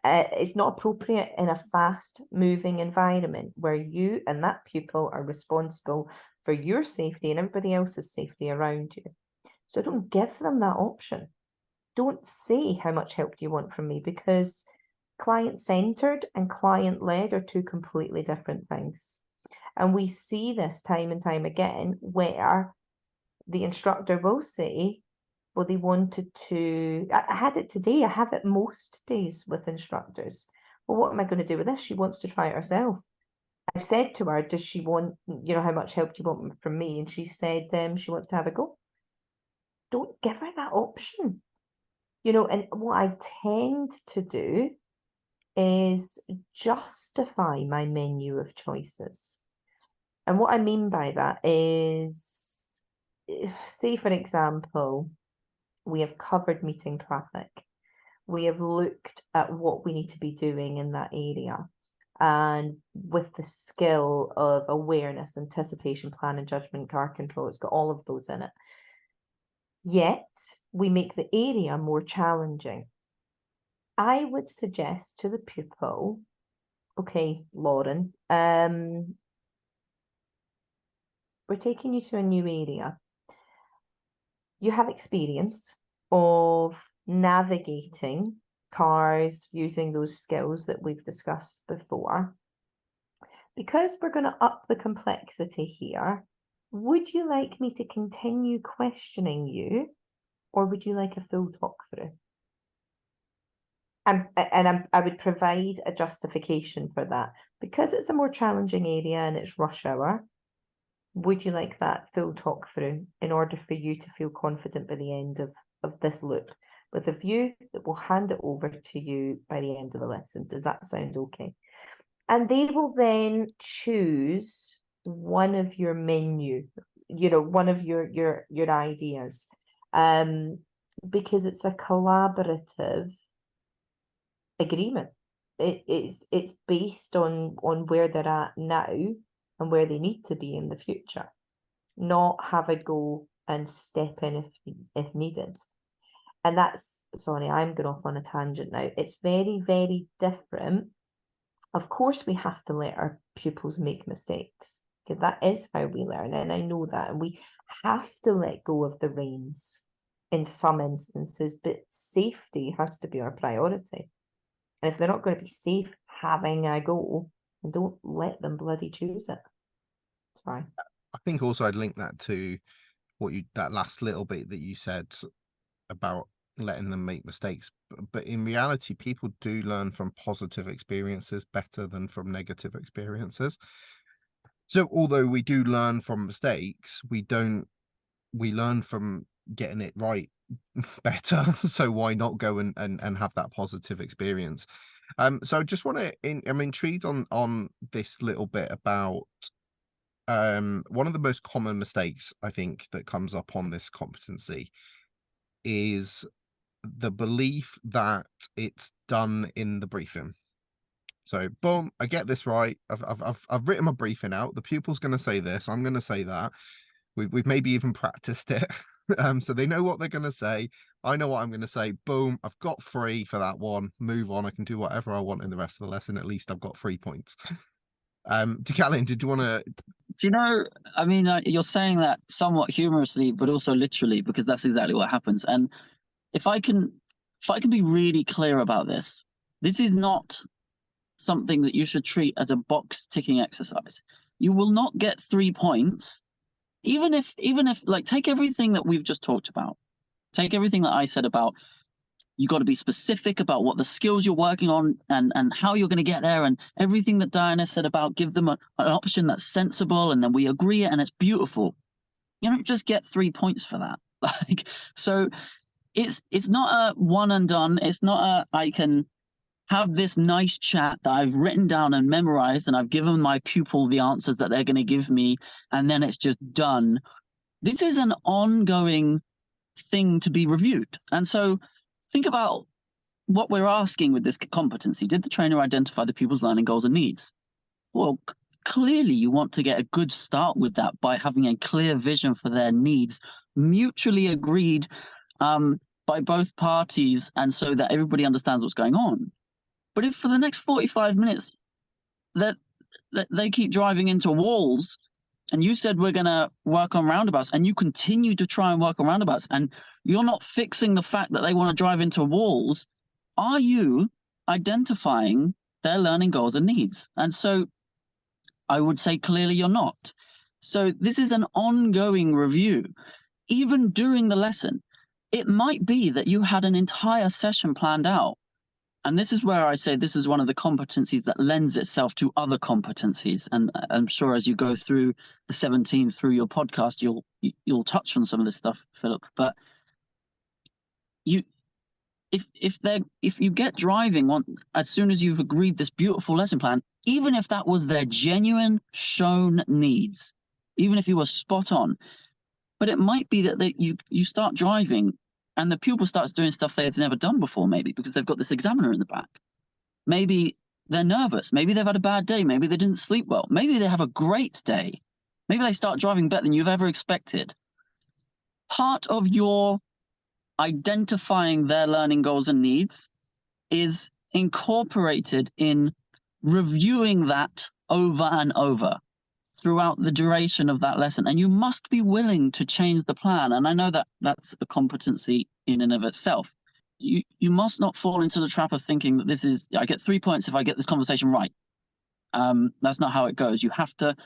It's not appropriate in a fast-moving environment where you and that pupil are responsible for your safety and everybody else's safety around you. So don't give them that option. Don't say, how much help do you want from me? Because client-centered and client-led are two completely different things. And we see this time and time again where the instructor will say, well, they wanted to, I had it today, I have it most days with instructors. Well, what am I going to do with this? She wants to try it herself. I've said to her, does she want, you know, how much help do you want from me? And she said she wants to have a go. Don't give her that option. You know, and what I tend to do is justify my menu of choices. And what I mean by that is, say, for example, we have covered meeting traffic. We have looked at what we need to be doing in that area. And with the skill of awareness, anticipation, plan, and judgment, car control, it's got all of those in it. Yet, we make the area more challenging. I would suggest to the pupil, okay, Lauren, we're taking you to a new area. You have experience of navigating cars using those skills that we've discussed before. Because we're going to up the complexity here, would you like me to continue questioning you, or would you like a full talk through? I would provide a justification for that. Because it's a more challenging area and it's rush hour, would you like that full talk through in order for you to feel confident by the end of this loop, with a view that we'll hand it over to you by the end of the lesson? Does that sound okay? And they will then choose one of your menu, you know, one of your ideas, because it's a collaborative agreement. It's based on where they're at now and where they need to be in the future, not have a go and step in if needed. And that's, sorry, I'm going off on a tangent now. It's very, very different. Of course, we have to let our pupils make mistakes, because that is how we learn, and I know that. And we have to let go of the reins in some instances, but safety has to be our priority. And if they're not going to be safe having a go, then don't let them bloody choose it. Sorry. I think also I'd link that to that last little bit that you said about letting them make mistakes. But in reality, people do learn from positive experiences better than from negative experiences. So although we do learn from mistakes, we learn from getting it right better. So why not go and have that positive experience? So I just want to, I'm intrigued on this little bit about one of the most common mistakes I think that comes up on this competency is the belief that it's done in the briefing. So boom, I get this right. I've written my briefing out. The pupil's going to say this. I'm going to say that. We've maybe even practiced it. So they know what they're going to say. I know what I'm going to say. Boom, I've got 3 for that one. Move on. I can do whatever I want in the rest of the lesson. At least I've got 3 points. Deucalion, did you want to? Do you know, I mean, you're saying that somewhat humorously, but also literally, because that's exactly what happens. And if I can be really clear about this, this is not something that you should treat as a box ticking exercise. You will not get 3 points, even if like, take everything that we've just talked about. Take everything that I said about you got to be specific about what the skills you're working on and how you're going to get there, and everything that Diana said about give them an option that's sensible, and then we agree it and it's beautiful. You don't just get 3 points for that. Like, so it's not a one and done. It's not a I can have this nice chat that I've written down and memorized, and I've given my pupil the answers that they're going to give me, and then it's just done. This is an ongoing thing to be reviewed. And so think about what we're asking with this competency. Did the trainer identify the pupil's learning goals and needs? Well, clearly you want to get a good start with that by having a clear vision for their needs, mutually agreed by both parties, and so that everybody understands what's going on. But if for the next 45 minutes that they keep driving into walls, and you said we're going to work on roundabouts, and you continue to try and work on roundabouts, and you're not fixing the fact that they want to drive into walls, are you identifying their learning goals and needs? And so I would say clearly you're not. So this is an ongoing review. Even during the lesson, it might be that you had an entire session planned out. And this is where I say this is one of the competencies that lends itself to other competencies. And I'm sure as you go through the 17 through your podcast, you'll touch on some of this stuff, Philip. But if you get driving as soon as you've agreed this beautiful lesson plan, even if that was their genuine shown needs, even if you were spot on, but it might be that you start driving and the pupil starts doing stuff they've never done before, maybe because they've got this examiner in the back. Maybe they're nervous. Maybe they've had a bad day. Maybe they didn't sleep well. Maybe they have a great day. Maybe they start driving better than you've ever expected. Part of your identifying their learning goals and needs is incorporated in reviewing that over and over throughout the duration of that lesson. And you must be willing to change the plan. And I know that that's a competency in and of itself. You must not fall into the trap of thinking that this is, I get 3 points if I get this conversation right. That's not how it goes. You have to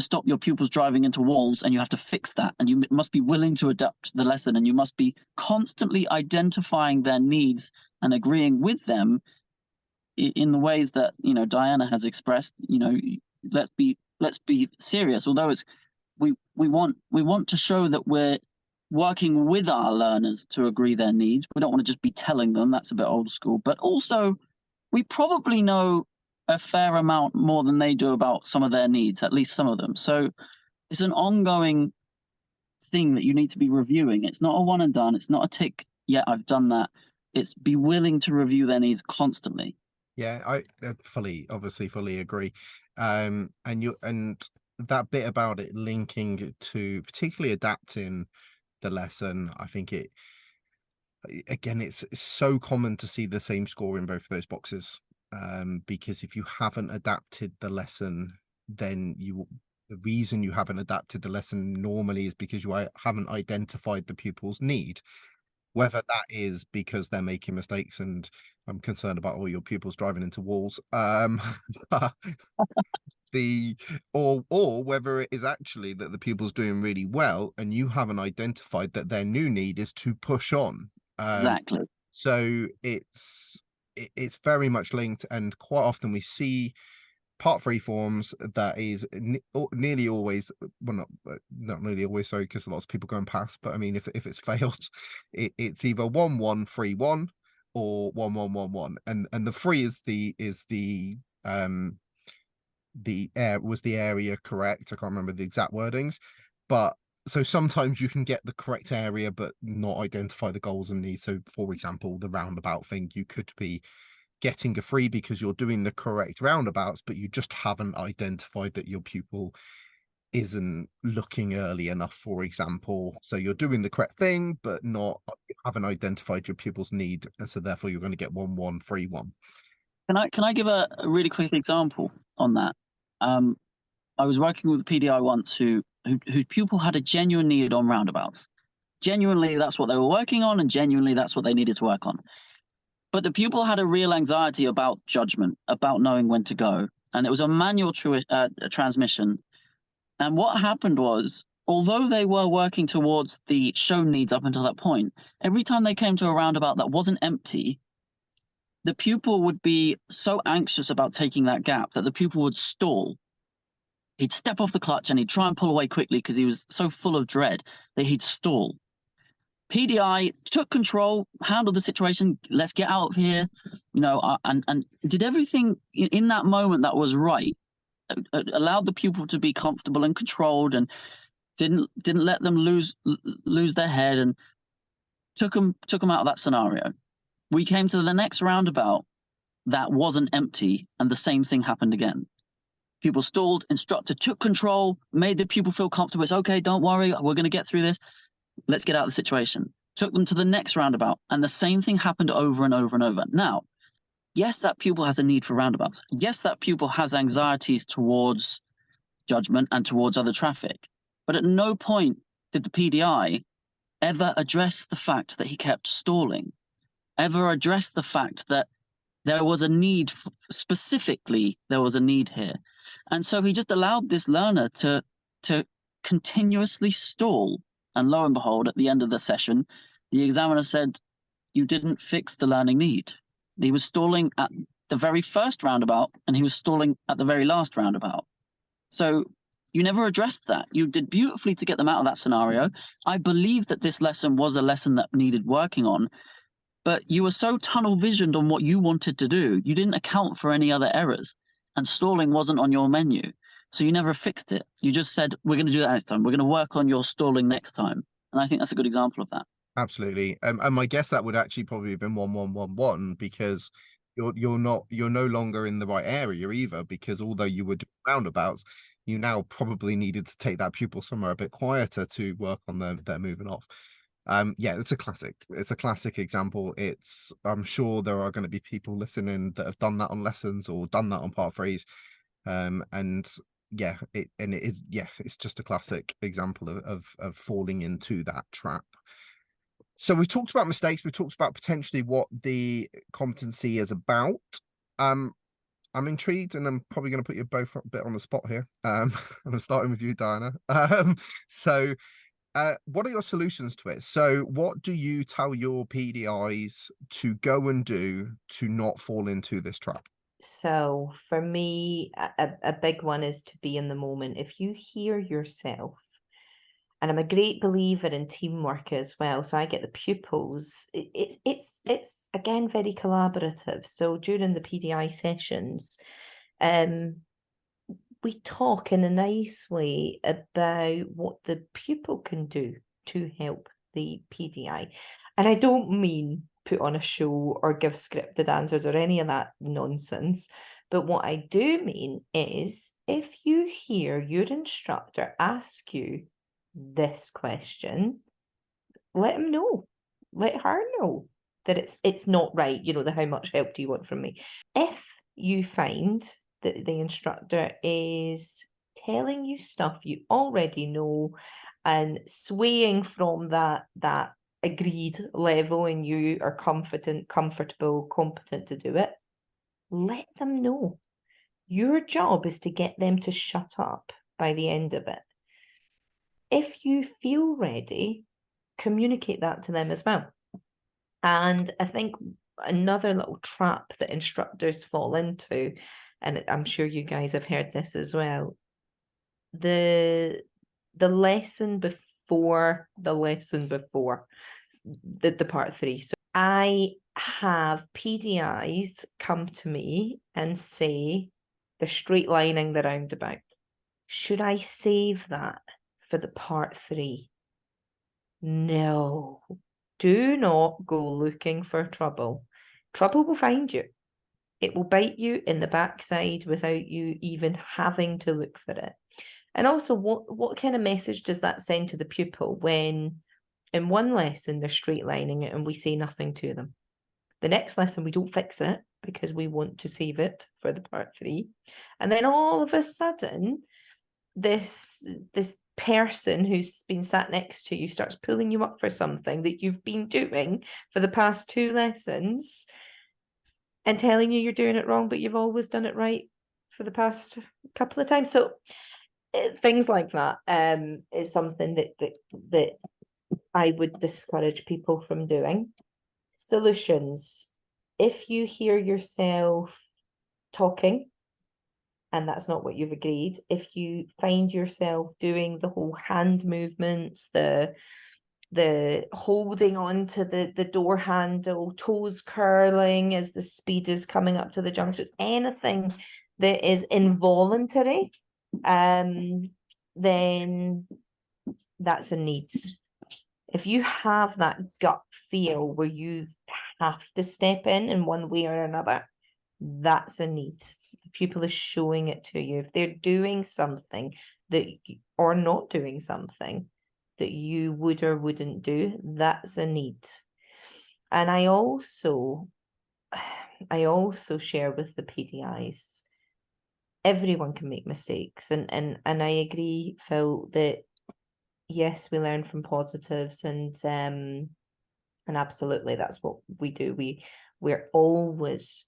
stop your pupils driving into walls, and you have to fix that. And you must be willing to adapt the lesson, and you must be constantly identifying their needs and agreeing with them in the ways that, Diana has expressed. Let's be serious. Although we want to show that we're working with our learners to agree their needs. We don't want to just be telling them. That's a bit old school. But also, we probably know a fair amount more than they do about some of their needs, at least some of them. So it's an ongoing thing that you need to be reviewing. It's not a one and done. It's not a tick, yeah, I've done that. It's be willing to review their needs constantly. Yeah, I obviously fully agree. And that bit about it linking to particularly adapting the lesson, I think it's so common to see the same score in both of those boxes. Because if you haven't adapted the lesson, then the reason you haven't adapted the lesson normally is because you haven't identified the pupil's need. Whether that is because they're making mistakes, and I'm concerned about all your pupils driving into walls, or whether it is actually that the pupil's doing really well and you haven't identified that their new need is to push on. Exactly. So it's very much linked, and quite often we see part 3 forms that is nearly always, well, not nearly always, sorry, because lots of people going past, but I mean, if it's failed, it's either 1-1-3-1 or 1-1-1-1, and the 3 was the area correct. I can't remember the exact wordings, but so sometimes you can get the correct area but not identify the goals and needs. So for example, the roundabout thing, you could be getting a free because you're doing the correct roundabouts, but you just haven't identified that your pupil isn't looking early enough, for example. So you're doing the correct thing, but you haven't identified your pupil's need, and so therefore you're going to get 1 free 1. Can I give a really quick example on that? I was working with a PDI once whose pupil had a genuine need on roundabouts. Genuinely, that's what they were working on, and genuinely, that's what they needed to work on. But the pupil had a real anxiety about judgment, about knowing when to go, and it was a manual transmission. And what happened was, although they were working towards the shown needs up until that point, every time they came to a roundabout that wasn't empty, the pupil would be so anxious about taking that gap that the pupil would stall. He'd step off the clutch and he'd try and pull away quickly because he was so full of dread that he'd stall. PDI took control, handled the situation. Let's get out of here, and did everything in that moment that was right. Allowed the pupil to be comfortable and controlled, and didn't let them lose their head, and took them out of that scenario. We came to the next roundabout that wasn't empty, and the same thing happened again. Pupil stalled, instructor took control, made the pupil feel comfortable. It's okay, don't worry, we're going to get through this. Let's get out of the situation. Took them to the next roundabout, and the same thing happened over and over and over. Now, yes, that pupil has a need for roundabouts. Yes, that pupil has anxieties towards judgment and towards other traffic. But at no point did the PDI ever address the fact that he kept stalling, ever address the fact that there was a need, specifically, there was a need here. And so he just allowed this learner to continuously stall. And lo and behold, at the end of the session, the examiner said, you didn't fix the learning need. He was stalling at the very first roundabout, and he was stalling at the very last roundabout. So you never addressed that. You did beautifully to get them out of that scenario. I believe that this lesson was a lesson that needed working on, but you were so tunnel visioned on what you wanted to do, you didn't account for any other errors, and stalling wasn't on your menu. So you never fixed it. You just said, we're going to do that next time. We're going to work on your stalling next time. And I think that's a good example of that. Absolutely. And my guess that would actually probably have been 1-1-1-1, because you're no longer in the right area either, because although you were doing roundabouts, you now probably needed to take that pupil somewhere a bit quieter to work on their moving off. Yeah, it's a classic example. I'm sure there are going to be people listening that have done that on lessons or done that on part threes. And yeah, it's just a classic example of falling into that trap. So we've talked about mistakes. We've talked about potentially what the competency is about. I'm intrigued, and I'm probably going to put you both a bit on the spot here. I'm starting with you, Diana. So what are your solutions to it? So what do you tell your PDIs to go and do to not fall into this trap? So for me, a big one is to be in the moment. If you hear yourself, and I'm a great believer in teamwork as well, so I get the pupils. It's again very collaborative. So during the PDI sessions, we talk in a nice way about what the pupil can do to help the PDI. And I don't mean put on a show or give scripted answers or any of that nonsense. But what I do mean is, if you hear your instructor ask you this question, let him know. Let her know that it's not right. The how much help do you want from me? If you find that the instructor is telling you stuff you already know and swaying from that agreed level, and you are comfortable, competent to do it, let them know. Your job is to get them to shut up by the end of it. If you feel ready, communicate that to them as well. And I think another little trap that instructors fall into, and I'm sure you guys have heard this as well, the lesson before the lesson before the part three. So I have PDIs come to me and say they're straight lining the roundabout. Should I save that for the part three? No. Do not go looking for trouble. Trouble will find you. It will bite you in the backside without you even having to look for it. And also, what kind of message does that send to the pupil when in one lesson they're straight lining it and we say nothing to them? The next lesson, we don't fix it because we want to save it for the part 3. And then all of a sudden, this person who's been sat next to you starts pulling you up for something that you've been doing for the past 2 lessons and telling you you're doing it wrong, but you've always done it right for the past couple of times. So things like that is something that I would discourage people from doing. Solutions. If you hear yourself talking and that's not what you've agreed, if you find yourself doing the whole hand movements, the holding on to the door handle, toes curling as the speed is coming up to the junctions, anything that is involuntary, then that's a need. If you have that gut feel where you have to step in one way or another, that's a need. The pupil is showing it to you. If they're doing something that or not doing something that you would or wouldn't do, that's a need. And I also share with the PDIs, everyone can make mistakes, and I agree, Phil, that yes, we learn from positives, and absolutely that's what we do. We're always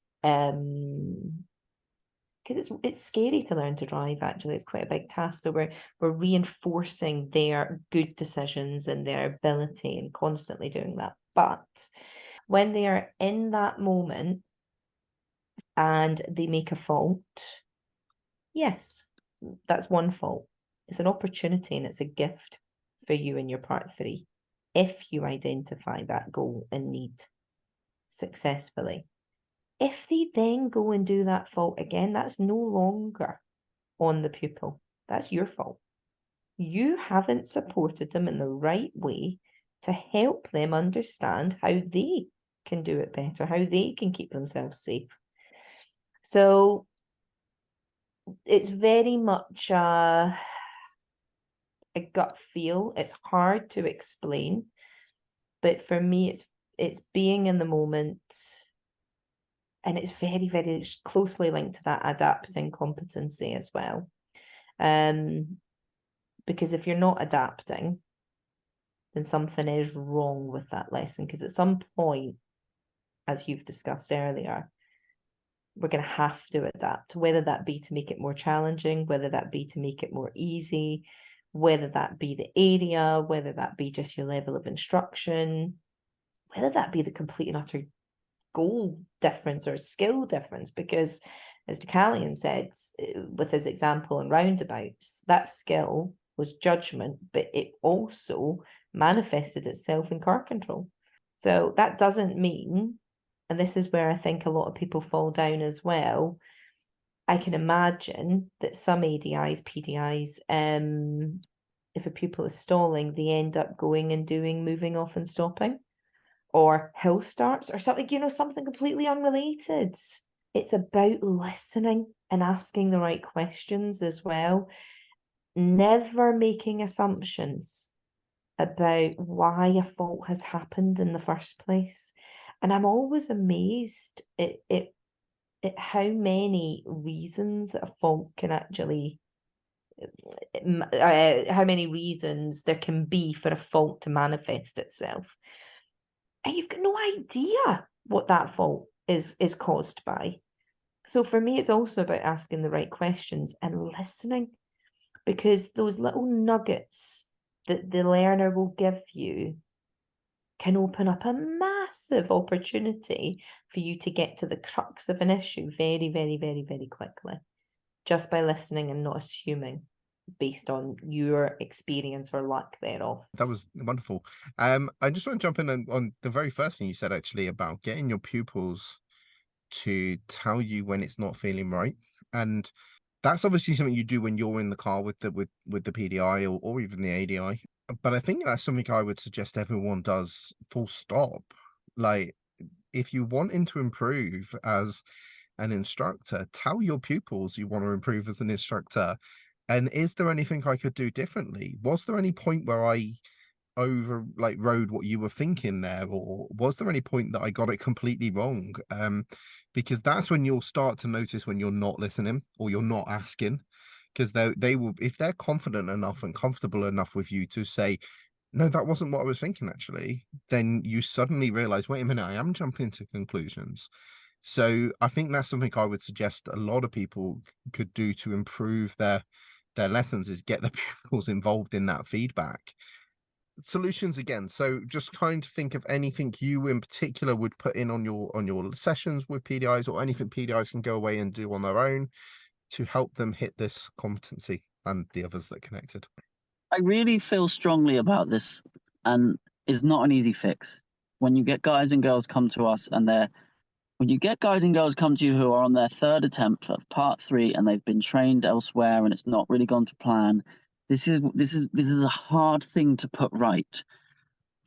because it's scary to learn to drive. Actually, it's quite a big task. So we're reinforcing their good decisions and their ability, and constantly doing that. But when they are in that moment and they make a fault, yes, that's one fault. It's an opportunity and it's a gift for you in your part 3 if you identify that goal and need successfully. If they then go and do that fault again, that's no longer on the pupil. That's your fault. You haven't supported them in the right way to help them understand how they can do it better, how they can keep themselves safe. So it's very much a gut feel. It's hard to explain, but for me, it's being in the moment, and it's very, very closely linked to that adapting competency as well. Because if you're not adapting, then something is wrong with that lesson. Because at some point, as you've discussed earlier, we're going to have to adapt, whether that be to make it more challenging, whether that be to make it more easy, whether that be the area, whether that be just your level of instruction, whether that be the complete and utter goal difference or skill difference. Because as Deucalion said with his example in roundabouts, that skill was judgment, but it also manifested itself in car control. So that doesn't mean, and this is where I think a lot of people fall down as well, I can imagine that some ADIs, PDIs, if a pupil is stalling, they end up going and doing moving off and stopping, or hill starts, or something, something completely unrelated. It's about listening and asking the right questions as well. Never making assumptions about why a fault has happened in the first place. And I'm always amazed at how many reasons a fault can actually, how many reasons there can be for a fault to manifest itself. And you've got no idea what that fault is caused by. So for me, it's also about asking the right questions and listening, because those little nuggets that the learner will give you can open up a massive opportunity for you to get to the crux of an issue very, very, very, very quickly, just by listening and not assuming based on your experience or lack thereof. That was wonderful. I just want to jump in on the very first thing you said, actually, about getting your pupils to tell you when it's not feeling right. And that's obviously something you do when you're in the car with the PDI or even the ADI. But I think that's something I would suggest everyone does, full stop. Like, if you wanting to improve as an instructor, tell your pupils you want to improve as an instructor. And is there anything I could do differently? Was there any point where I rode what you were thinking there, or was there any point that I got it completely wrong? Because that's when you'll start to notice when you're not listening or you're not asking, because they will, if they're confident enough and comfortable enough with you to say, no, that wasn't what I was thinking actually, then you suddenly realize, wait a minute, I am jumping to conclusions. So I think that's something I would suggest a lot of people could do to improve their lessons, is get the pupils involved in that feedback. Solutions again, so just kind of think of anything you in particular would put in on your sessions with PDIs, or anything PDIs can go away and do on their own to help them hit this competency and the others that connected. I really feel strongly about this, and it's not an easy fix. When you get guys and girls come to us and when you get guys and girls come to you who are on their third attempt of part 3 and they've been trained elsewhere and it's not really gone to plan, this is a hard thing to put right.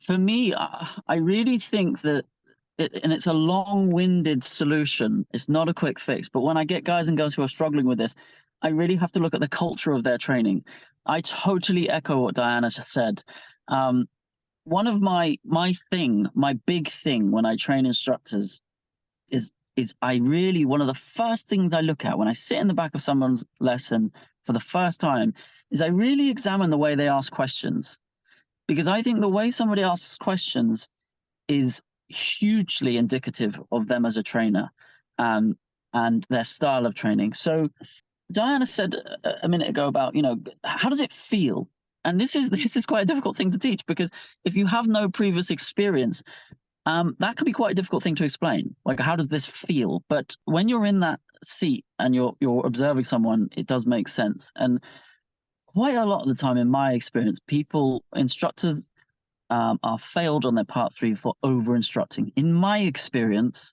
For me, I really think that and it's a long-winded solution. It's not a quick fix. But when I get guys and girls who are struggling with this, I really have to look at the culture of their training. I totally echo what Diana just said. One of my big thing when I train instructors is one of the first things I look at when I sit in the back of someone's lesson for the first time is I really examine the way they ask questions. Because I think the way somebody asks questions is hugely indicative of them as a trainer, and their style of training. So Diana said a minute ago about, how does it feel? And this is quite a difficult thing to teach, because if you have no previous experience, that can be quite a difficult thing to explain. Like, how does this feel? But when you're in that seat and you're observing someone, it does make sense. And quite a lot of the time, in my experience, instructors are failed on their part 3 for over-instructing. In my experience,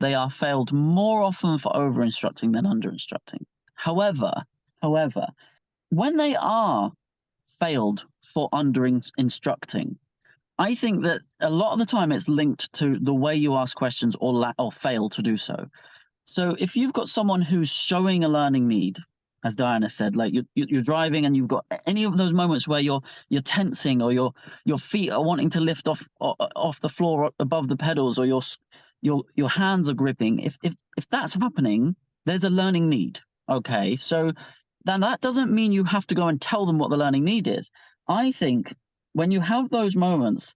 they are failed more often for over-instructing than under-instructing. However, when they are failed for under-instructing, I think that a lot of the time it's linked to the way you ask questions or fail to do so. So if you've got someone who's showing a learning need, as Diana said, like you're driving and you've got any of those moments where you're tensing, or your feet are wanting to lift off the floor above the pedals, or your hands are gripping. If that's happening, there's a learning need. Okay, so then that doesn't mean you have to go and tell them what the learning need is. I think when you have those moments,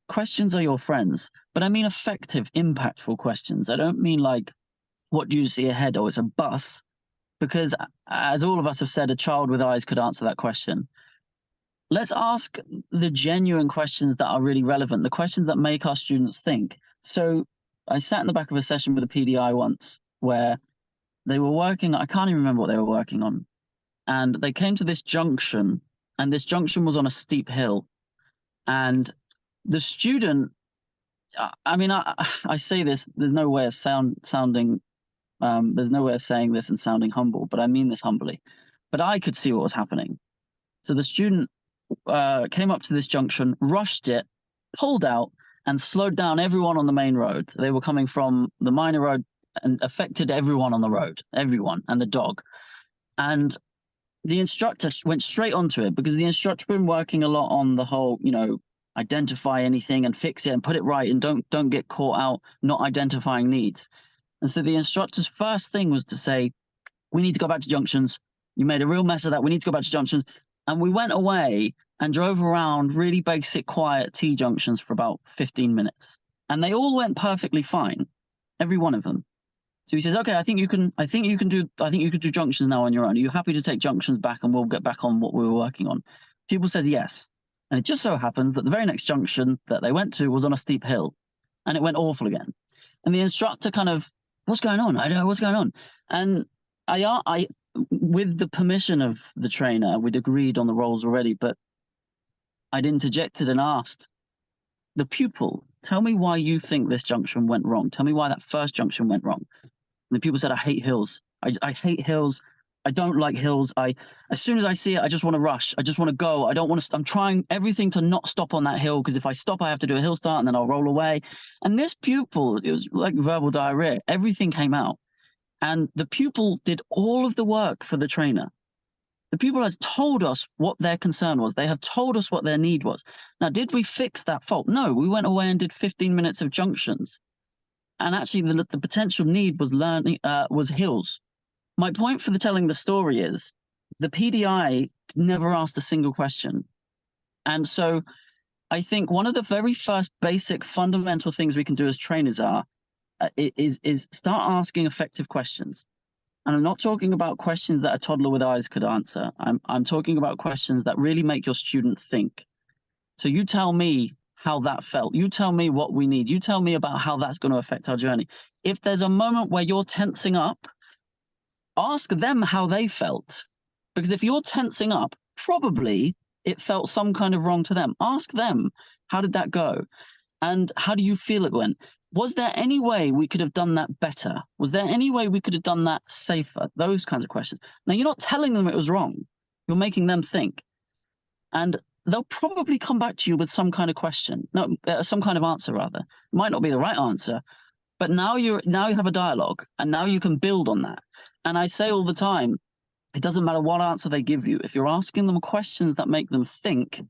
questions are your friends, but I mean effective, impactful questions. I don't mean like, what do you see ahead? Oh, it's a bus. Because as all of us have said, a child with eyes could answer that question. Let's ask the genuine questions that are really relevant, the questions that make our students think. So I sat in the back of a session with a PDI once where they were working, I can't even remember what they were working on. And they came to this junction, and this junction was on a steep hill. And the student, I say this, there's no way of sounding there's no way of saying this and sounding humble, but I mean this humbly. But I could see what was happening. So the student came up to this junction, rushed it, pulled out, and slowed down everyone on the main road. They were coming from the minor road and affected everyone on the road, everyone, and the dog. And the instructor went straight onto it, because the instructor had been working a lot on the whole, identify anything and fix it and put it right, and don't get caught out not identifying needs. And so the instructor's first thing was to say, we need to go back to junctions. You made a real mess of that. We need to go back to junctions. And we went away and drove around really basic, quiet T junctions for about 15 minutes. And they all went perfectly fine, every one of them. So he says, okay, I think you can do junctions now on your own. Are you happy to take junctions back, and we'll get back on what we were working on? Pupil says yes. And it just so happens that the very next junction that they went to was on a steep hill, and it went awful again. And the instructor kind of, what's going on? I don't know what's going on. And I, with the permission of the trainer, we'd agreed on the roles already, but I'd interjected and asked the pupil, tell me why you think this junction went wrong. Tell me why that first junction went wrong. And the pupil said, I hate hills. I hate hills. I don't like hills. As soon as I see it, I just want to rush. I just want to go. I don't want to. I'm trying everything to not stop on that hill, because if I stop, I have to do a hill start and then I'll roll away. And this pupil, it was like verbal diarrhea. Everything came out. And the pupil did all of the work for the trainer. The pupil has told us what their concern was. They have told us what their need was. Now, did we fix that fault? No, we went away and did 15 minutes of junctions. And actually, the potential need was learning, was hills. My point for telling the story is the PDI never asked a single question. And so I think one of the very first basic fundamental things we can do as trainers is start asking effective questions. And I'm not talking about questions that a toddler with eyes could answer. I'm talking about questions that really make your student think. So you tell me how that felt. You tell me what we need. You tell me about how that's going to affect our journey. If there's a moment where you're tensing up, ask them how they felt. Because if you're tensing up, probably it felt some kind of wrong to them. Ask them, how did that go? And how do you feel it went? Was there any way we could have done that better? Was there any way we could have done that safer? Those kinds of questions. Now, you're not telling them it was wrong. You're making them think. And they'll probably come back to you with some kind of question. No, some kind of answer, rather. It might not be the right answer, but now you have a dialogue, and now you can build on that. And I say all the time, it doesn't matter what answer they give you. If you're asking them questions that make them think,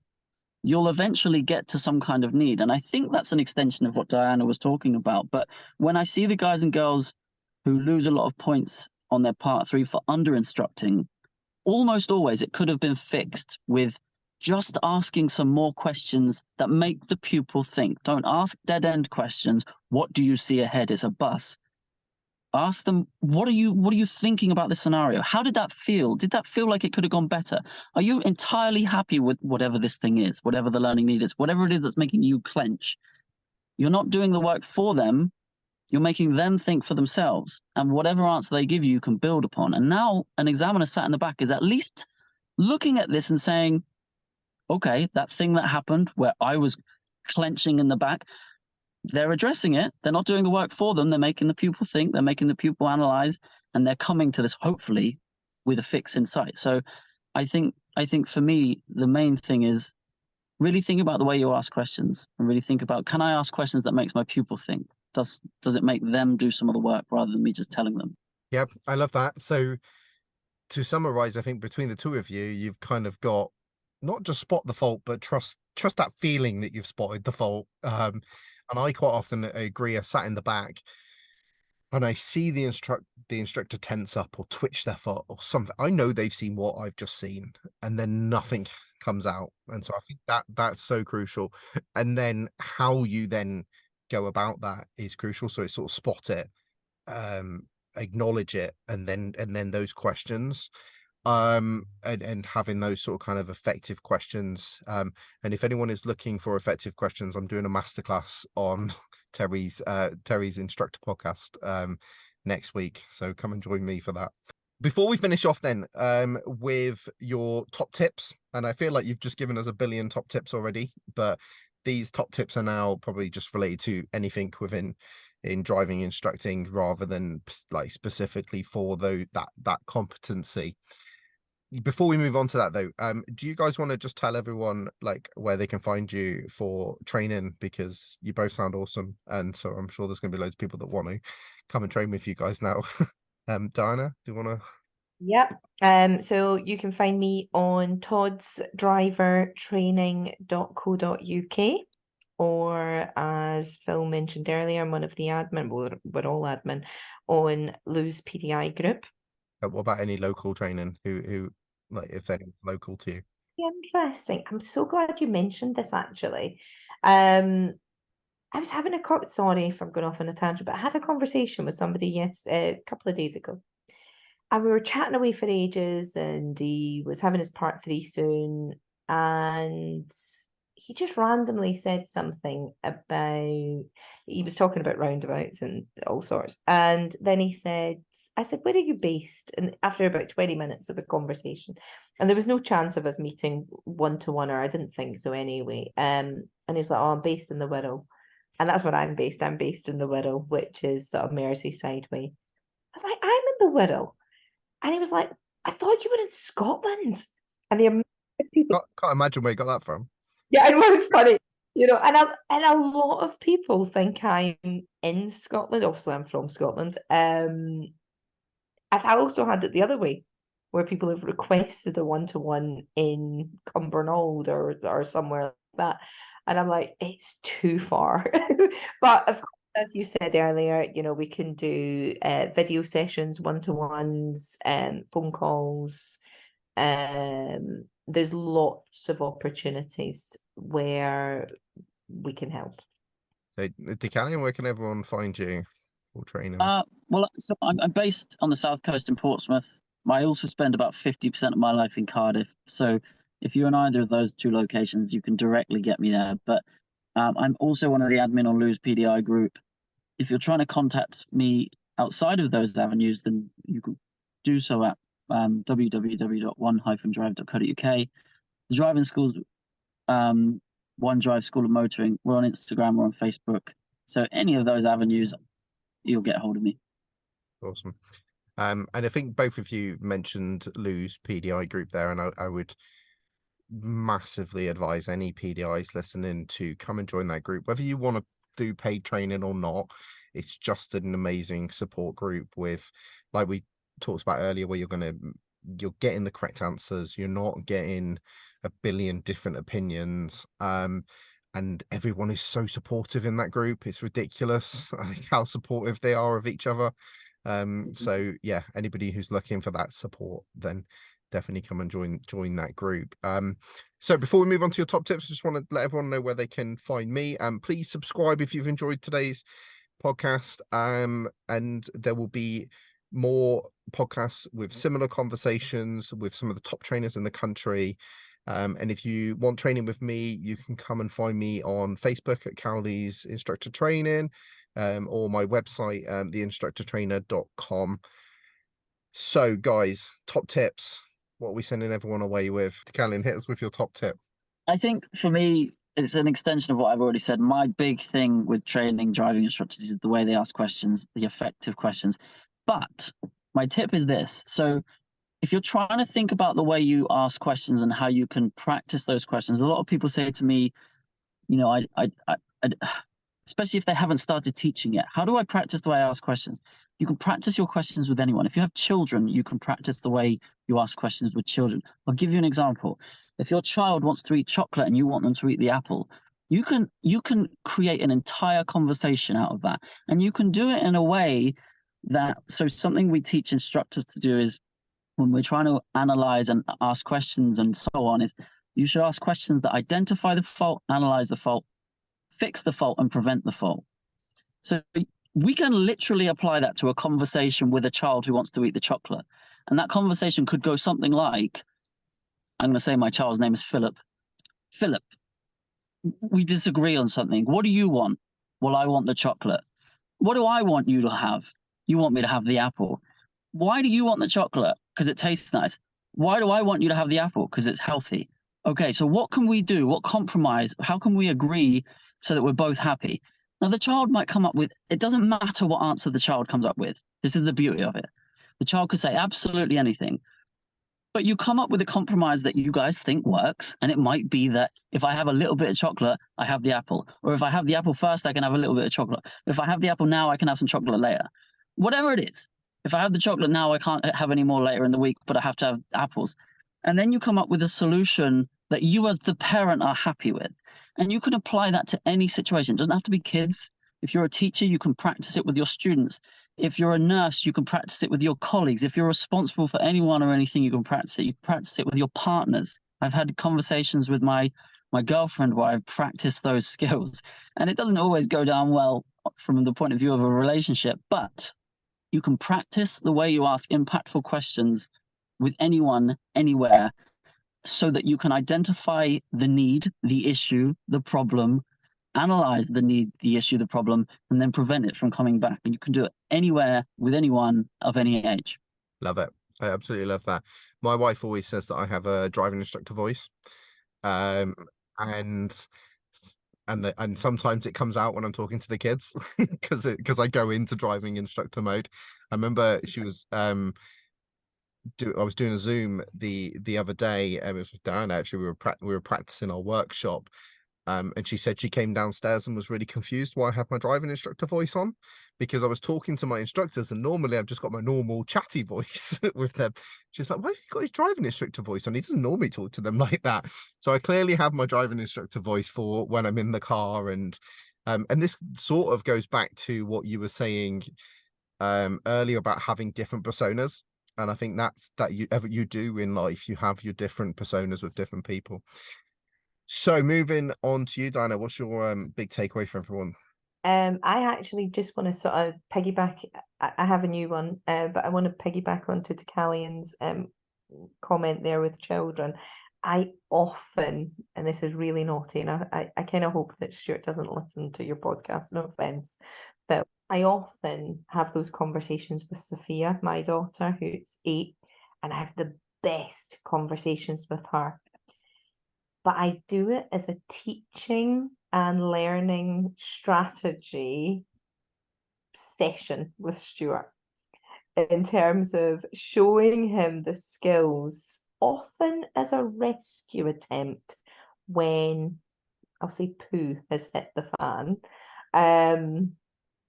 you'll eventually get to some kind of need. And I think that's an extension of what Diana was talking about. But when I see the guys and girls who lose a lot of points on their part 3 for under-instructing, almost always it could have been fixed with just asking some more questions that make the pupil think. Don't ask dead-end questions. What do you see ahead? It's a bus. Ask them, what are you thinking about this scenario? How did that feel? Did that feel like it could have gone better? Are you entirely happy with whatever this thing is, whatever the learning need is, whatever it is that's making you clench? You're not doing the work for them. You're making them think for themselves. And whatever answer they give you, you can build upon. And now an examiner sat in the back is at least looking at this and saying, okay, that thing that happened where I was clenching in the back, they're addressing it. They're not doing the work for them. They're making the pupil think, they're making the pupil analyze, and they're coming to this, hopefully, with a fix in sight. So I think for me, the main thing is really think about the way you ask questions, and really think about, can I ask questions that makes my pupil think? Does it make them do some of the work rather than me just telling them? Yep, I love that. So to summarize, I think between the two of you, you've kind of got not just spot the fault, but trust that feeling that you've spotted the fault. And I quite often agree. I sat in the back and I see the instructor tense up or twitch their foot or something. I know they've seen what I've just seen, and then nothing comes out. And so I think that's so crucial. And then how you then go about that is crucial. So it's sort of spot it, acknowledge it, and then those questions, and having those sort of kind of effective questions. And if anyone is looking for effective questions, I'm doing a masterclass on Terry's instructor podcast next week, so come and join me for that. Before we finish off then, with your top tips, and I feel like you've just given us a billion top tips already, but these top tips are now probably just related to anything in driving instructing rather than like specifically for that competency. Before we move on to that though, do you guys want to just tell everyone like where they can find you for training, because you both sound awesome, and so I'm sure there's going to be loads of people that want to come and train with you guys now. Diana, do you want to? Yep. So you can find me on toddsdrivertraining.co.uk, or as Phil mentioned earlier, I'm one of the admin, we're all admin on Lou's PDI group. What about any local training? Who like, if anyone's local to you? Interesting. I'm so glad you mentioned this actually. I was having sorry if I'm going off on a tangent, but I had a conversation with somebody a couple of days ago. And we were chatting away for ages, and he was having his part 3 soon, and he just randomly said something about, he was talking about roundabouts and all sorts. And then I said, where are you based? And after about 20 minutes of a conversation, and there was no chance of us meeting one-to-one, or I didn't think so anyway. And he's like, oh, I'm based in the Wirral. And that's where I'm based. I'm based in the Wirral, which is sort of Merseyside way. I was like, I'm in the Wirral. And he was like, I thought you were in Scotland. And the amount of people, Can't imagine where you got that from. yeah, it was funny, and a lot of people think I'm in Scotland. Obviously, I'm from Scotland. I've also had it the other way, where people have requested a one-to-one in Cumbernauld or somewhere like that. And I'm like, it's too far. But of course, as you said earlier, we can do video sessions, one-to-ones, phone calls. There's lots of opportunities where we can help. So, Deucalion, where can everyone find you for training? Well, so I'm based on the south coast in Portsmouth. I also spend about 50% of my life in Cardiff. So if you're in either of those two locations, you can directly get me there. But I'm also one of the admin on Lou's PDI group. If you're trying to contact me outside of those avenues, then you can do so at www.one-drive.co.uk. The driving schools, One Drive School of Motoring. We're on Instagram, we're on Facebook. So any of those avenues, you'll get hold of me. Awesome. And I think both of you mentioned Lou's PDI group there, and I would massively advise any PDIs listening to come and join that group, whether you want to do paid training or not. It's just an amazing support group with, like we talked about earlier, where you're getting the correct answers. You're not getting a billion different opinions. And everyone is so supportive in that group. It's ridiculous how supportive they are of each other. So yeah, anybody who's looking for that support, then definitely come and join that group. So before we move on to your top tips, I just want to let everyone know where they can find me. Please subscribe if you've enjoyed today's podcast. And there will be more podcasts with similar conversations with some of the top trainers in the country. And if you want training with me, you can come and find me on Facebook at Cowley's Instructor Training, or my website, theinstructortrainer.com. So guys, top tips. What are we sending everyone away with? Deucalion, hit us with your top tip. I think for me, it's an extension of what I've already said. My big thing with training driving instructors is the way they ask questions, the effective questions. But my tip is this. So if you're trying to think about the way you ask questions and how you can practice those questions, a lot of people say to me, especially if they haven't started teaching yet, how do I practice the way I ask questions? You can practice your questions with anyone. If you have children, you can practice the way you ask questions with children. I'll give you an example. If your child wants to eat chocolate and you want them to eat the apple, you can create an entire conversation out of that. And you can do it in a way that, so something we teach instructors to do is, when we're trying to analyze and ask questions and so on, is you should ask questions that identify the fault, analyze the fault, fix the fault, and prevent the fault. So we can literally apply that to a conversation with a child who wants to eat the chocolate. And that conversation could go something like, I'm going to say my child's name is Philip. Philip, we disagree on something. What do you want? Well, I want the chocolate. What do I want you to have? You want me to have the apple. Why do you want the chocolate? Because it tastes nice. Why do I want you to have the apple? Because it's healthy. Okay, so what can we do? What compromise? How can we agree so that we're both happy? Now, the child might come up with, it doesn't matter what answer the child comes up with. This is the beauty of it. The child could say absolutely anything. But you come up with a compromise that you guys think works. And it might be that if I have a little bit of chocolate, I have the apple. Or if I have the apple first, I can have a little bit of chocolate. If I have the apple now, I can have some chocolate later. Whatever it is. If I have the chocolate now, I can't have any more later in the week, but I have to have apples. And then you come up with a solution that you as the parent are happy with. And you can apply that to any situation. It doesn't have to be kids. If you're a teacher, you can practice it with your students. If you're a nurse, you can practice it with your colleagues. If you're responsible for anyone or anything, you can practice it. You can practice it with your partners. I've had conversations with my girlfriend where I've practiced those skills. And it doesn't always go down well from the point of view of a relationship, but you can practice the way you ask impactful questions with anyone, anywhere, so that you can identify the need, the issue, the problem, analyze the need, the issue, the problem, and then prevent it from coming back. And you can do it anywhere with anyone of any age. Love it. I absolutely love that. My wife always says that I have a driving instructor voice. And sometimes it comes out when I'm talking to the kids because I go into driving instructor mode. I remember she was I was doing a Zoom the other day, and it was with Diana. Actually, we were practicing our workshop, And she said she came downstairs and was really confused why I had my driving instructor voice on, because I was talking to my instructors and normally I've just got my normal chatty voice with them. She's like, why have you got his driving instructor voice on? He doesn't normally talk to them like that. So I clearly have my driving instructor voice for when I'm in the car. And this sort of goes back to what you were saying earlier about having different personas. And I think that's you do in life. You have your different personas with different people. So moving on to you, Diana, what's your big takeaway for everyone? I actually just want to sort of piggyback. I have a new one, but I want to piggyback onto Deucalion's comment there with children. I often, and this is really naughty, and I kind of hope that Stuart doesn't listen to your podcast, no offense, but I often have those conversations with Sophia, my daughter, who's 8, and I have the best conversations with her. But I do it as a teaching and learning strategy session with Stuart in terms of showing him the skills, often as a rescue attempt when, I'll say, poo has hit the fan.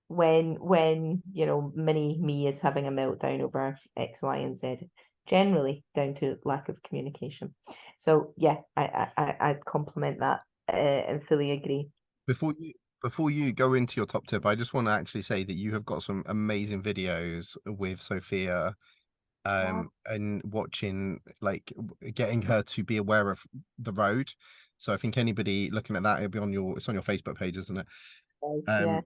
When you know, mini me is having a meltdown over X, Y, and Z, generally down to lack of communication. So yeah, I'd compliment that and fully agree. Before you go into your top tip, I just want to actually say that you have got some amazing videos with Sophia, and watching, like, getting her to be aware of the road. So I think anybody looking at that, it's on your Facebook page, isn't it? Yeah.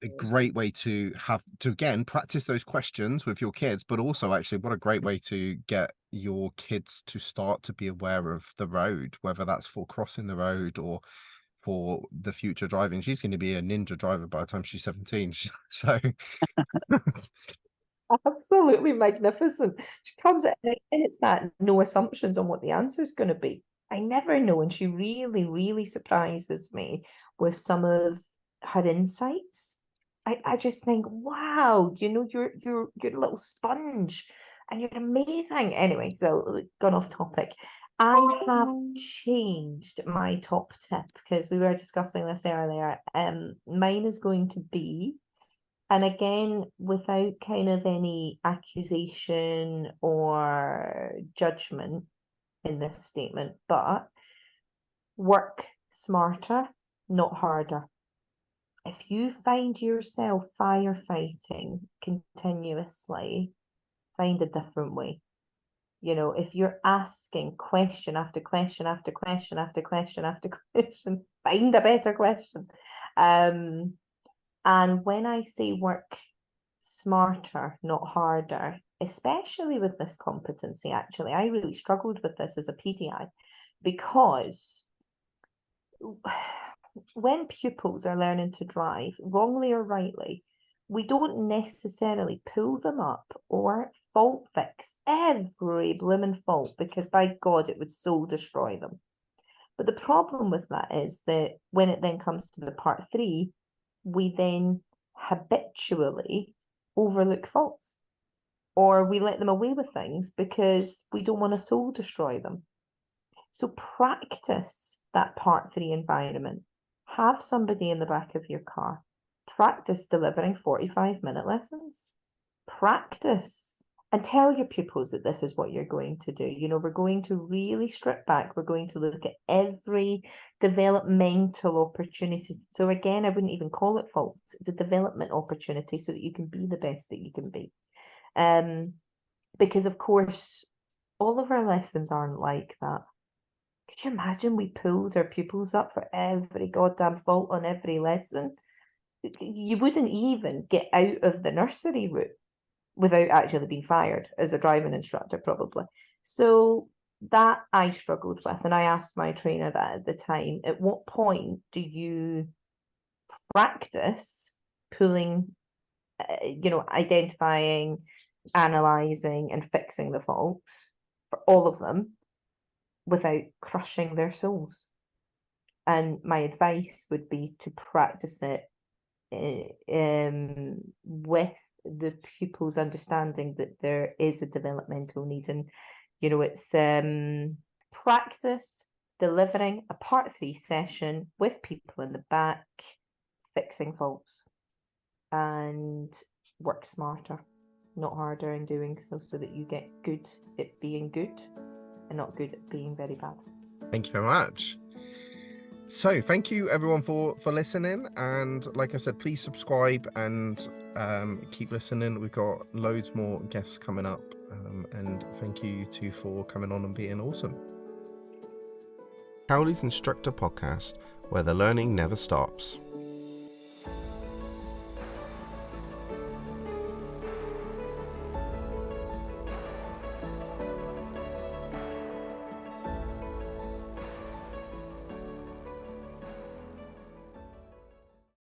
A great way to have to, again, practice those questions with your kids, but also actually what a great way to get your kids to start to be aware of the road, whether that's for crossing the road or for the future driving. She's going to be a ninja driver by the time she's 17. So Absolutely magnificent. She comes in and it's that no assumptions on what the answer is going to be. I never know, and she really, really surprises me with some of her insights. I just think, wow, you know, you're a little sponge and you're amazing. Anyway, so gone off topic. I have changed my top tip because we were discussing this earlier. Mine is going to be, and again, without kind of any accusation or judgment in this statement, but work smarter, not harder. If you find yourself firefighting continuously, find a different way. You know, if you're asking question after question after question after question after question, find a better question. And when I say work smarter, not harder, especially with this competency, actually, I really struggled with this as a PDI because when pupils are learning to drive, wrongly or rightly, we don't necessarily pull them up or fault fix every blooming fault because by God, it would soul destroy them. But the problem with that is that when it then comes to the part 3, we then habitually overlook faults or we let them away with things because we don't want to soul destroy them. So practice that part 3 environment. Have somebody in the back of your car. Practice delivering 45-minute lessons. Practice and tell your pupils that this is what you're going to do. You know, we're going to really strip back. We're going to look at every developmental opportunity. So again, I wouldn't even call it faults. It's a development opportunity so that you can be the best that you can be. Because of course, all of our lessons aren't like that. Could you imagine we pulled our pupils up for every goddamn fault on every lesson? You wouldn't even get out of the nursery route without actually being fired as a driving instructor, probably. So that I struggled with, and I asked my trainer that at the time, at what point do you practice pulling, identifying, analysing and fixing the faults for all of them without crushing their souls? And my advice would be to practice it with the pupil's understanding that there is a developmental need, and you know, it's practice delivering a part 3 session with people in the back, fixing faults, and work smarter, not harder in doing so, so that you get good at being good and not good at being very bad. Thank you very much. So thank you everyone for listening, and like I said, please subscribe and keep listening. We've got loads more guests coming up, and thank you two for coming on and being awesome. Cowley's Instructor Podcast, where the learning never stops.